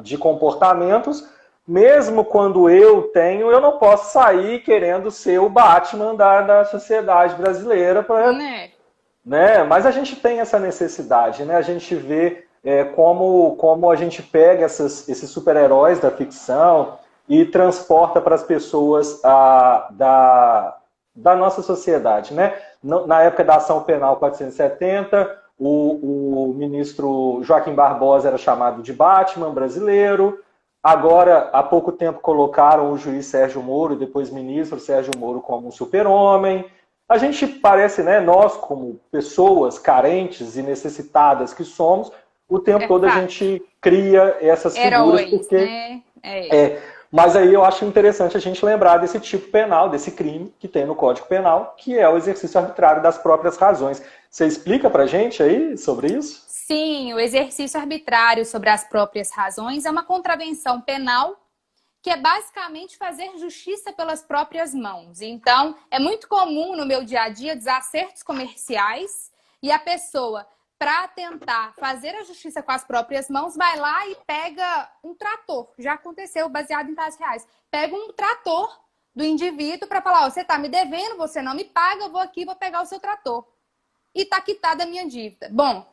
de comportamentos, mesmo quando eu não posso sair querendo ser o Batman da sociedade brasileira. Né? Mas a gente tem essa necessidade, né? A gente vê como a gente pega esses super-heróis da ficção e transporta para as pessoas da nossa sociedade, né? Na época da ação penal 470, o ministro Joaquim Barbosa era chamado de Batman brasileiro. Agora, há pouco tempo, colocaram o juiz Sérgio Moro, depois ministro Sérgio Moro, como um super-homem. A gente parece, né, nós como pessoas carentes e necessitadas que somos, o tempo todo a gente cria essas figuras porque... Né? Mas aí eu acho interessante a gente lembrar desse tipo penal, desse crime que tem no Código Penal, que é o exercício arbitrário das próprias razões. Você explica pra gente aí sobre isso? Sim, o exercício arbitrário sobre as próprias razões é uma contravenção penal que é basicamente fazer justiça pelas próprias mãos. Então, é muito comum no meu dia a dia desacertos comerciais e a pessoa, para tentar fazer a justiça com as próprias mãos, vai lá e pega um trator. Já aconteceu, baseado em casos reais. Pega um trator do indivíduo para falar, você está me devendo, você não me paga, eu vou aqui e vou pegar o seu trator. E está quitada a minha dívida. Bom,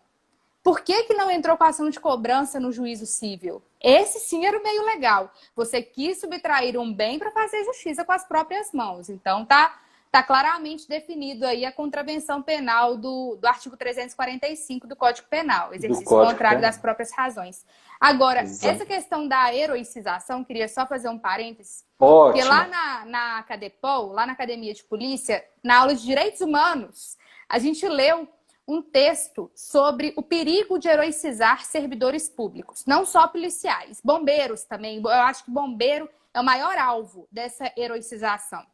por que não entrou com a ação de cobrança no juízo civil? Esse sim era o meio legal. Você quis subtrair um bem para fazer justiça com as próprias mãos. Então, tá claramente definido aí a contravenção penal do artigo 345 do Código Penal. Exercício contrário das próprias razões. Agora, essa questão da heroicização, queria só fazer um parênteses. Ótimo. Porque lá na Acadepol, lá na Academia de Polícia, na aula de Direitos Humanos, a gente leu um texto sobre o perigo de heroicizar servidores públicos, não só policiais, bombeiros também. Eu acho que bombeiro é o maior alvo dessa heroicização.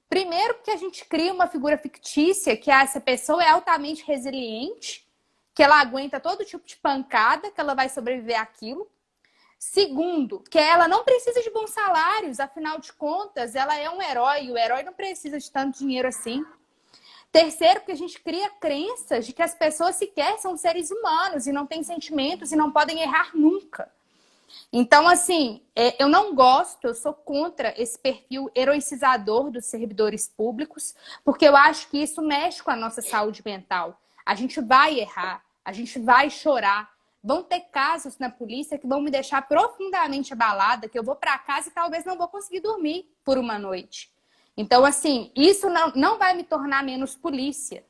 Primeiro, porque a gente cria uma figura fictícia, que essa pessoa é altamente resiliente, que ela aguenta todo tipo de pancada, que ela vai sobreviver àquilo. Segundo, que ela não precisa de bons salários, afinal de contas, ela é um herói, e o herói não precisa de tanto dinheiro assim. Terceiro, porque a gente cria crenças de que as pessoas sequer são seres humanos e não têm sentimentos e não podem errar nunca. Então, assim, eu não gosto, eu sou contra esse perfil heroicizador dos servidores públicos, porque eu acho que isso mexe com a nossa saúde mental. A gente vai errar, a gente vai chorar. Vão ter casos na polícia que vão me deixar profundamente abalada, que eu vou para casa e talvez não vou conseguir dormir por uma noite. Então, assim, isso não vai me tornar menos polícia,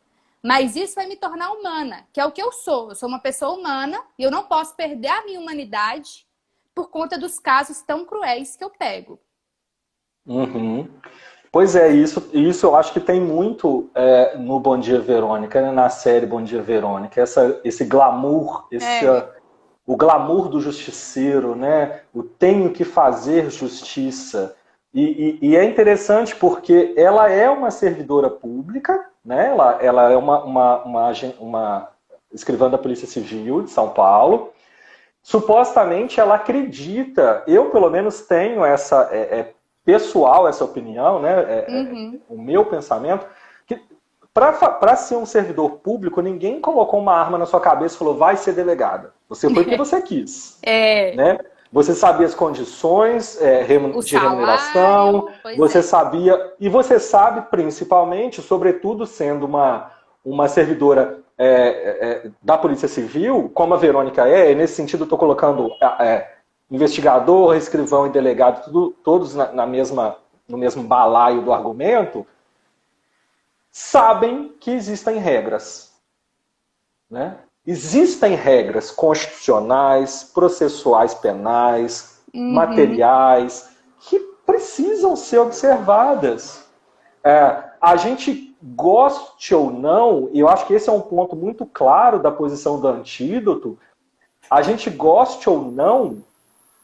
mas isso vai me tornar humana, que é o que eu sou. Eu sou uma pessoa humana e eu não posso perder a minha humanidade por conta dos casos tão cruéis que eu pego. Uhum. Pois é, isso eu acho que tem muito no Bom Dia Verônica, né? Na série Bom Dia Verônica, esse glamour, o glamour do justiceiro, né? O tenho que fazer justiça. E é interessante porque ela é uma servidora pública, né? Ela é uma escrivã da Polícia Civil de São Paulo. Supostamente ela acredita, eu pelo menos tenho essa pessoal, essa opinião, né? O meu pensamento, que para ser um servidor público, ninguém colocou uma arma na sua cabeça e falou, vai ser delegada. Você foi porque você quis. Né? Você sabia as condições de remuneração, você sabia, e você sabe principalmente, sobretudo sendo uma servidora da Polícia Civil, como a Verônica nesse sentido eu estou colocando investigador, escrivão e delegado, todos no mesmo balaio do argumento, sabem que existem regras. Né? Existem regras constitucionais, processuais penais, materiais, que precisam ser observadas. A gente goste ou não, e eu acho que esse é um ponto muito claro da posição do Antídoto, a gente goste ou não,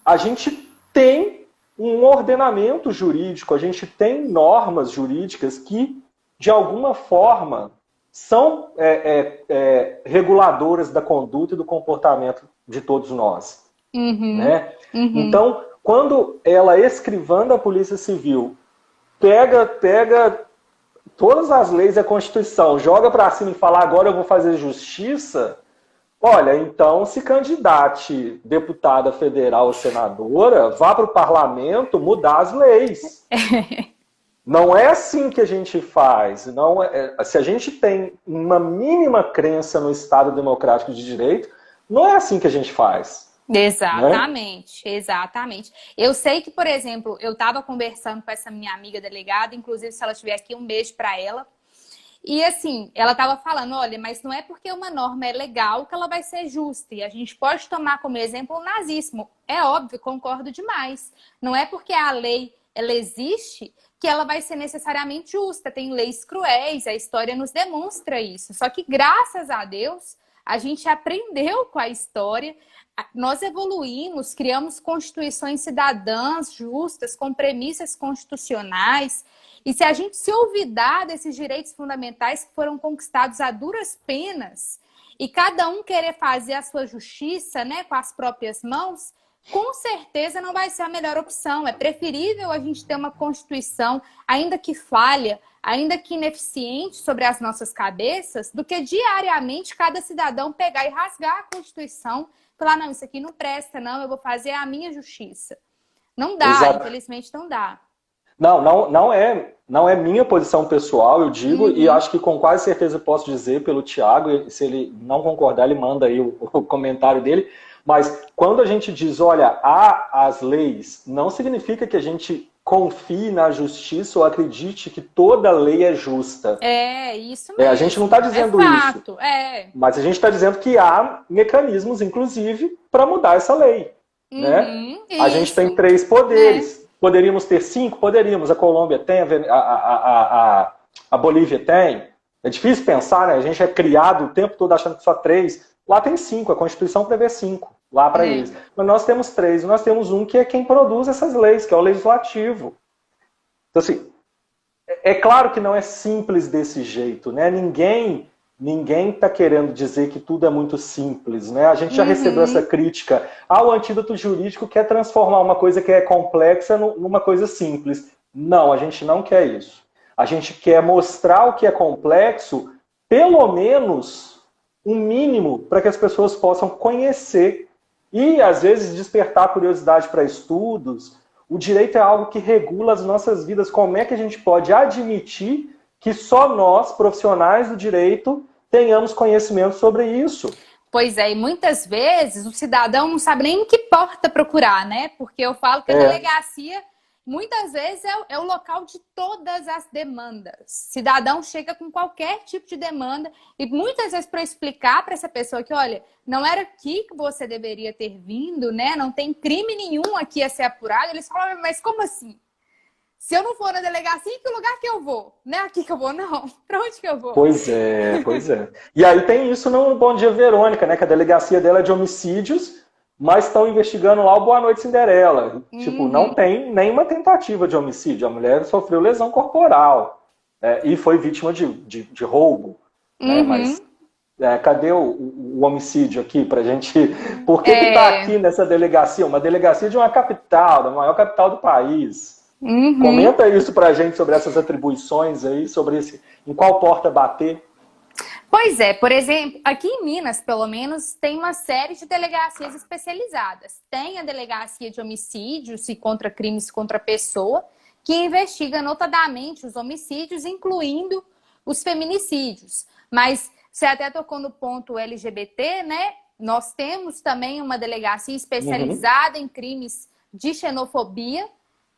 a gente tem um ordenamento jurídico, a gente tem normas jurídicas que, de alguma forma, são reguladoras da conduta e do comportamento de todos nós. Né? Então, quando ela, escrivã da Polícia Civil, pega todas as leis da Constituição, joga para cima e fala, agora eu vou fazer justiça, olha, então se candidate deputada federal ou senadora, vá para o parlamento mudar as leis. Não é assim que a gente faz. Se a gente tem uma mínima crença no Estado Democrático de Direito, não é assim que a gente faz. Exatamente, né? Exatamente. Eu sei que, por exemplo, eu estava conversando com essa minha amiga delegada, inclusive se ela estiver aqui, um beijo para ela. E assim, ela estava falando, olha, mas não é porque uma norma é legal que ela vai ser justa. E a gente pode tomar como exemplo o nazismo. É óbvio, concordo demais. Não é porque a lei ela existe que ela vai ser necessariamente justa. Tem leis cruéis, a história nos demonstra isso. Só que, graças a Deus, a gente aprendeu com a história, nós evoluímos, criamos constituições cidadãs justas, com premissas constitucionais. E se a gente se olvidar desses direitos fundamentais que foram conquistados a duras penas, e cada um querer fazer a sua justiça, né, com as próprias mãos, com certeza não vai ser a melhor opção. É preferível a gente ter uma Constituição, ainda que falha, ainda que ineficiente sobre as nossas cabeças, do que diariamente cada cidadão pegar e rasgar a Constituição e falar, não, isso aqui não presta, não, eu vou fazer a minha justiça. Não dá, Exato. Infelizmente não dá. Não é minha posição pessoal, eu digo, e acho que com quase certeza posso dizer pelo Thiago, e se ele não concordar, ele manda aí o comentário dele. Mas quando a gente diz, olha, há as leis, não significa que a gente confie na justiça ou acredite que toda lei é justa. É, isso mesmo. A gente não está dizendo fato, isso. Mas a gente está dizendo que há mecanismos, inclusive, para mudar essa lei. Né? A gente tem 3 poderes. Poderíamos ter 5? Poderíamos. A Colômbia tem, a Bolívia tem. É difícil pensar, né? A gente é criado o tempo todo achando que só 3. Lá tem 5, a Constituição prevê 5 lá para eles. Mas nós temos 3, e nós temos um que é quem produz essas leis, que é o Legislativo. Então, assim, é claro que não é simples desse jeito, né? Ninguém está querendo dizer que tudo é muito simples, né? A gente já recebeu essa crítica. O antídoto jurídico quer transformar uma coisa que é complexa numa coisa simples. Não, a gente não quer isso. A gente quer mostrar o que é complexo, pelo menos um mínimo para que as pessoas possam conhecer e, às vezes, despertar curiosidade para estudos. O direito é algo que regula as nossas vidas. Como é que a gente pode admitir que só nós, profissionais do direito, tenhamos conhecimento sobre isso? Pois é, e muitas vezes o cidadão não sabe nem em que porta procurar, né? Porque eu falo que a delegacia, muitas vezes, é o local de todas as demandas. Cidadão chega com qualquer tipo de demanda e muitas vezes para explicar para essa pessoa que, olha, não era aqui que você deveria ter vindo, né? Não tem crime nenhum aqui a ser apurado. Eles falam, mas como assim? Se eu não for na delegacia, que lugar que eu vou? Não é aqui que eu vou, não. Para onde que eu vou? Pois é. E aí tem isso no Bom Dia Verônica, né? Que a delegacia dela é de homicídios, mas estão investigando lá o Boa Noite Cinderela. Tipo, não tem nenhuma tentativa de homicídio. A mulher sofreu lesão corporal e foi vítima de roubo. Né? Mas cadê o homicídio aqui pra gente... Por que que tá aqui nessa delegacia? Uma delegacia de uma capital, da maior capital do país. Comenta isso pra gente sobre essas atribuições aí, sobre em qual porta bater. Pois é, por exemplo, aqui em Minas, pelo menos, tem uma série de delegacias especializadas. Tem a delegacia de homicídios e contra crimes contra a pessoa, que investiga notadamente os homicídios, incluindo os feminicídios. Mas você até tocou no ponto LGBT, né? Nós temos também uma delegacia especializada em crimes de xenofobia.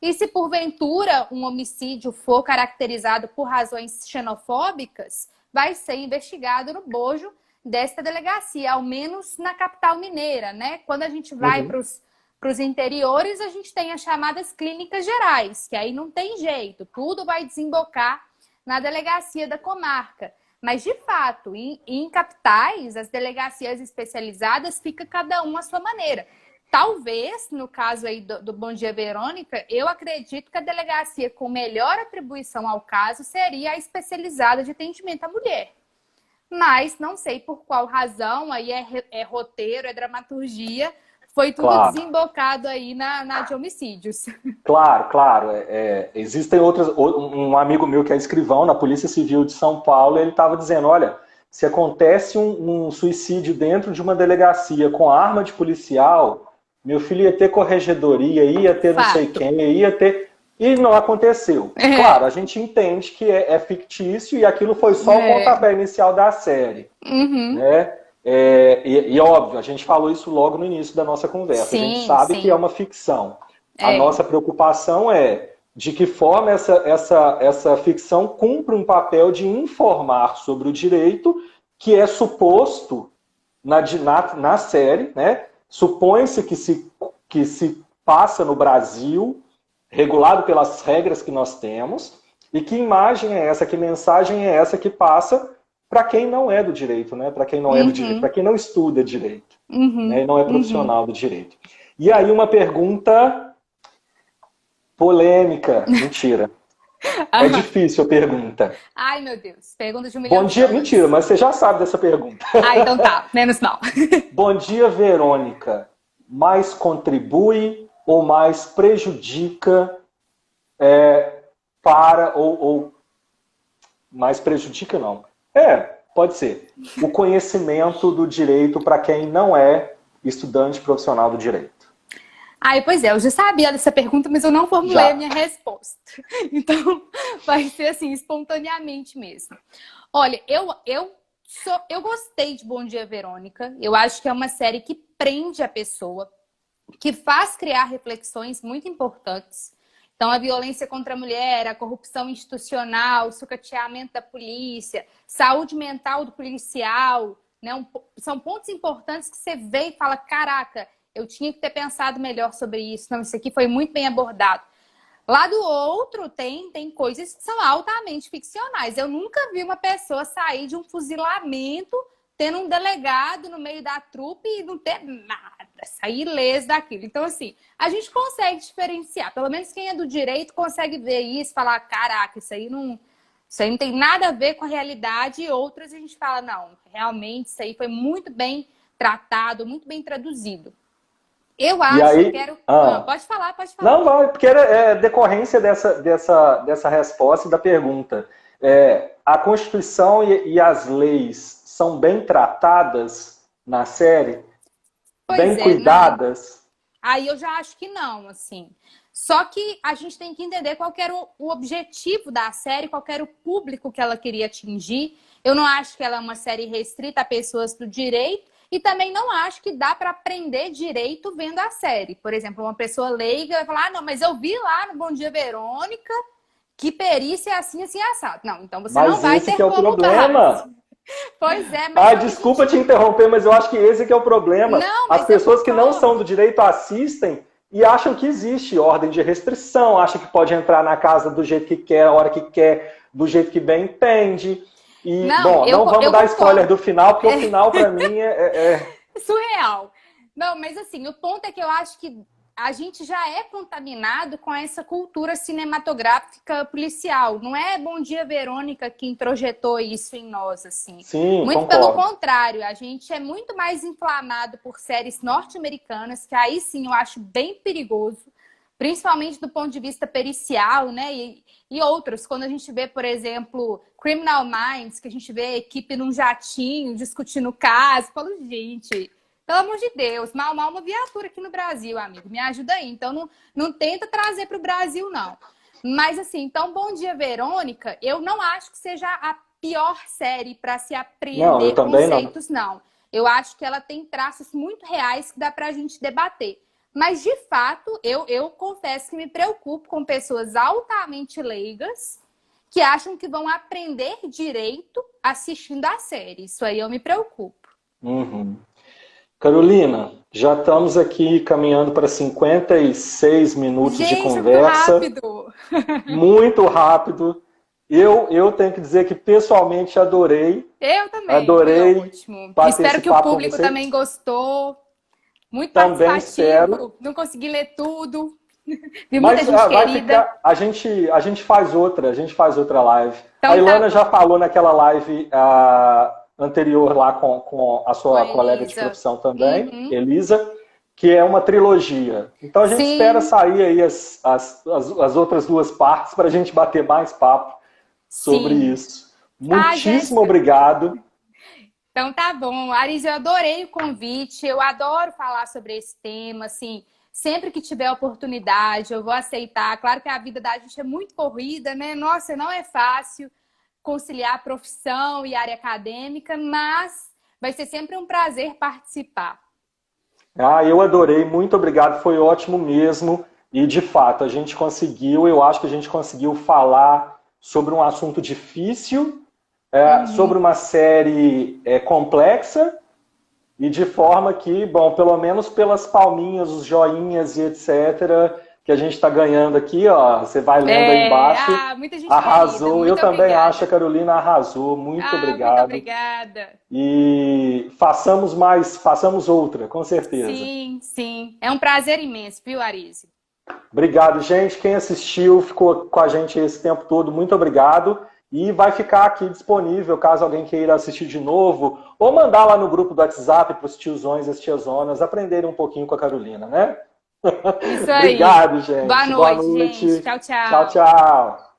E se porventura um homicídio for caracterizado por razões xenofóbicas, vai ser investigado no bojo desta delegacia, ao menos na capital mineira, né? Quando a gente vai para os interiores, a gente tem as chamadas clínicas gerais, que aí não tem jeito, tudo vai desembocar na delegacia da comarca. Mas, de fato, em capitais, as delegacias especializadas fica cada um à sua maneira. Talvez, no caso aí do Bom Dia Verônica, eu acredito que a delegacia com melhor atribuição ao caso seria a especializada de atendimento à mulher. Mas não sei por qual razão, aí é roteiro, é dramaturgia, foi tudo desembocado aí na de homicídios. Claro. Existem outras... Um amigo meu que é escrivão na Polícia Civil de São Paulo, ele estava dizendo, olha, se acontece um suicídio dentro de uma delegacia com arma de policial... Meu filho ia ter corregedoria, ia ter não sei quem, ia ter... E não aconteceu. Claro, a gente entende que é fictício e aquilo foi só o pontapé inicial da série. Né? E óbvio, a gente falou isso logo no início da nossa conversa. Sim, a gente sabe que é uma ficção. A nossa preocupação é de que forma essa ficção cumpre um papel de informar sobre o direito que é suposto na série, né? Supõe-se que se passa no Brasil, regulado pelas regras que nós temos, e que imagem é essa, que mensagem é essa que passa para quem não é do direito, né? Para quem não é do direito, para quem não estuda direito, né? E não é profissional do direito. E aí uma pergunta polêmica, mentira. É difícil a pergunta. Ai, meu Deus, pergunta de 1 milhão Bom dia, mentira, mas você já sabe dessa pergunta. Então tá, menos mal. Bom dia, Verônica. Mais contribui ou mais prejudica ou mais prejudica não? Pode ser. O conhecimento do direito para quem não é estudante profissional do direito. Pois é, eu já sabia dessa pergunta, mas eu não formulei a minha resposta. Então, vai ser assim, espontaneamente mesmo. Olha, eu gostei de Bom Dia, Verônica. Eu acho que é uma série que prende a pessoa, que faz criar reflexões muito importantes. Então, a violência contra a mulher, a corrupção institucional, o sucateamento da polícia, saúde mental do policial, né? São pontos importantes que você vê e fala, caraca, eu tinha que ter pensado melhor sobre isso. Não, isso aqui foi muito bem abordado. Lá do outro, tem coisas que são altamente ficcionais. Eu nunca vi uma pessoa sair de um fuzilamento tendo um delegado no meio da trupe e não ter nada, sair ileso daquilo. Então, assim, a gente consegue diferenciar. Pelo menos quem é do direito consegue ver isso e falar, caraca, isso aí não tem nada a ver com a realidade. E outras a gente fala, não, realmente isso aí foi muito bem tratado, muito bem traduzido. Eu acho que quero... Pode falar. Não, vai, porque é decorrência dessa resposta e da pergunta. A Constituição e as leis são bem tratadas na série? Bem cuidadas? Não. Aí eu já acho que não, assim. Só que a gente tem que entender qual que era o objetivo da série, qual que era o público que ela queria atingir. Eu não acho que ela é uma série restrita a pessoas do direito, e também não acho que dá para aprender direito vendo a série. Por exemplo, uma pessoa leiga vai falar, não, mas eu vi lá no Bom Dia Verônica que perícia é assim, assim, assado. Não, então você não vai ter como problema. Pois é, mas... desculpa te interromper, mas eu acho que esse que é o problema. As pessoas que não são do direito assistem e acham que existe ordem de restrição, acham que pode entrar na casa do jeito que quer, a hora que quer, do jeito que bem entende. E, não vamos dar spoiler do final, porque o final, para mim, surreal. Não, mas assim, o ponto é que eu acho que a gente já é contaminado com essa cultura cinematográfica policial. Não é Bom Dia, Verônica que introjetou isso em nós, assim. Sim, Muito pelo concordo. contrário, a gente é muito mais inflamado por séries norte-americanas, que aí sim eu acho bem perigoso, principalmente do ponto de vista pericial, né? E outros, quando a gente vê, por exemplo, Criminal Minds, que a gente vê a equipe num jatinho discutindo o caso, eu falo, gente, pelo amor de Deus, mal uma viatura aqui no Brasil, amigo, me ajuda aí. Então não tenta trazer para o Brasil, não. Mas assim, então Bom Dia, Verônica, eu não acho que seja a pior série para se Não, eu apreender também não. conceitos, não. Eu acho que ela tem traços muito reais que dá para a gente debater. Mas, de fato, eu confesso que me preocupo com pessoas altamente leigas que acham que vão aprender direito assistindo a série. Isso aí eu me preocupo. Uhum. Carolina, já estamos aqui caminhando para 56 minutos de Gente, é muito conversa, rápido! muito rápido. Eu tenho que dizer que pessoalmente adorei, Eu também, foi adorei ótimo. bater Espero esse que o papo com público você. também gostou. Muito Também espero. participativo. Não consegui ler tudo. Vi muita Mas gente vai querida. ficar, a gente faz outra live. A Então tá Ilana já bom. falou naquela live anterior lá com a Com a sua colega de Elisa. profissão também, Uhum. Elisa, que é uma trilogia. Então a gente espera Sim, sair aí as outras duas partes para a gente bater mais papo sobre sim. isso. Ah, Muitíssimo Jéssica. obrigado. Então tá bom. Aris, eu adorei o convite. Eu adoro falar sobre esse tema, assim. Sempre que tiver oportunidade, eu vou aceitar. Claro que a vida da gente é muito corrida, né? Nossa, não é fácil conciliar profissão e área acadêmica, mas vai ser sempre um prazer participar. Eu adorei, muito obrigado, foi ótimo mesmo. E de fato, a gente conseguiu, eu acho que a gente conseguiu falar sobre um assunto difícil, sobre Uhum. uma série complexa, e de forma que, bom, pelo menos pelas palminhas, os joinhas e etc., que a gente está ganhando aqui, ó, você vai lendo aí embaixo, Muita gente querida. arrasou. Eu Muito também acho, a obrigada. Carolina arrasou, muito Muito obrigado. obrigada. E façamos mais, façamos outra, com certeza. Sim, sim. É um prazer imenso, viu, Arise? Obrigado, gente. Quem assistiu, ficou com a gente esse tempo todo, muito obrigado. E vai ficar aqui disponível caso alguém queira assistir de novo, ou mandar lá no grupo do WhatsApp para os tiozões e as tiazonas aprenderem um pouquinho com a Carolina, né? Isso aí. Obrigado, Boa gente. Boa noite, gente. noite. Tchau, Tchau, tchau. tchau.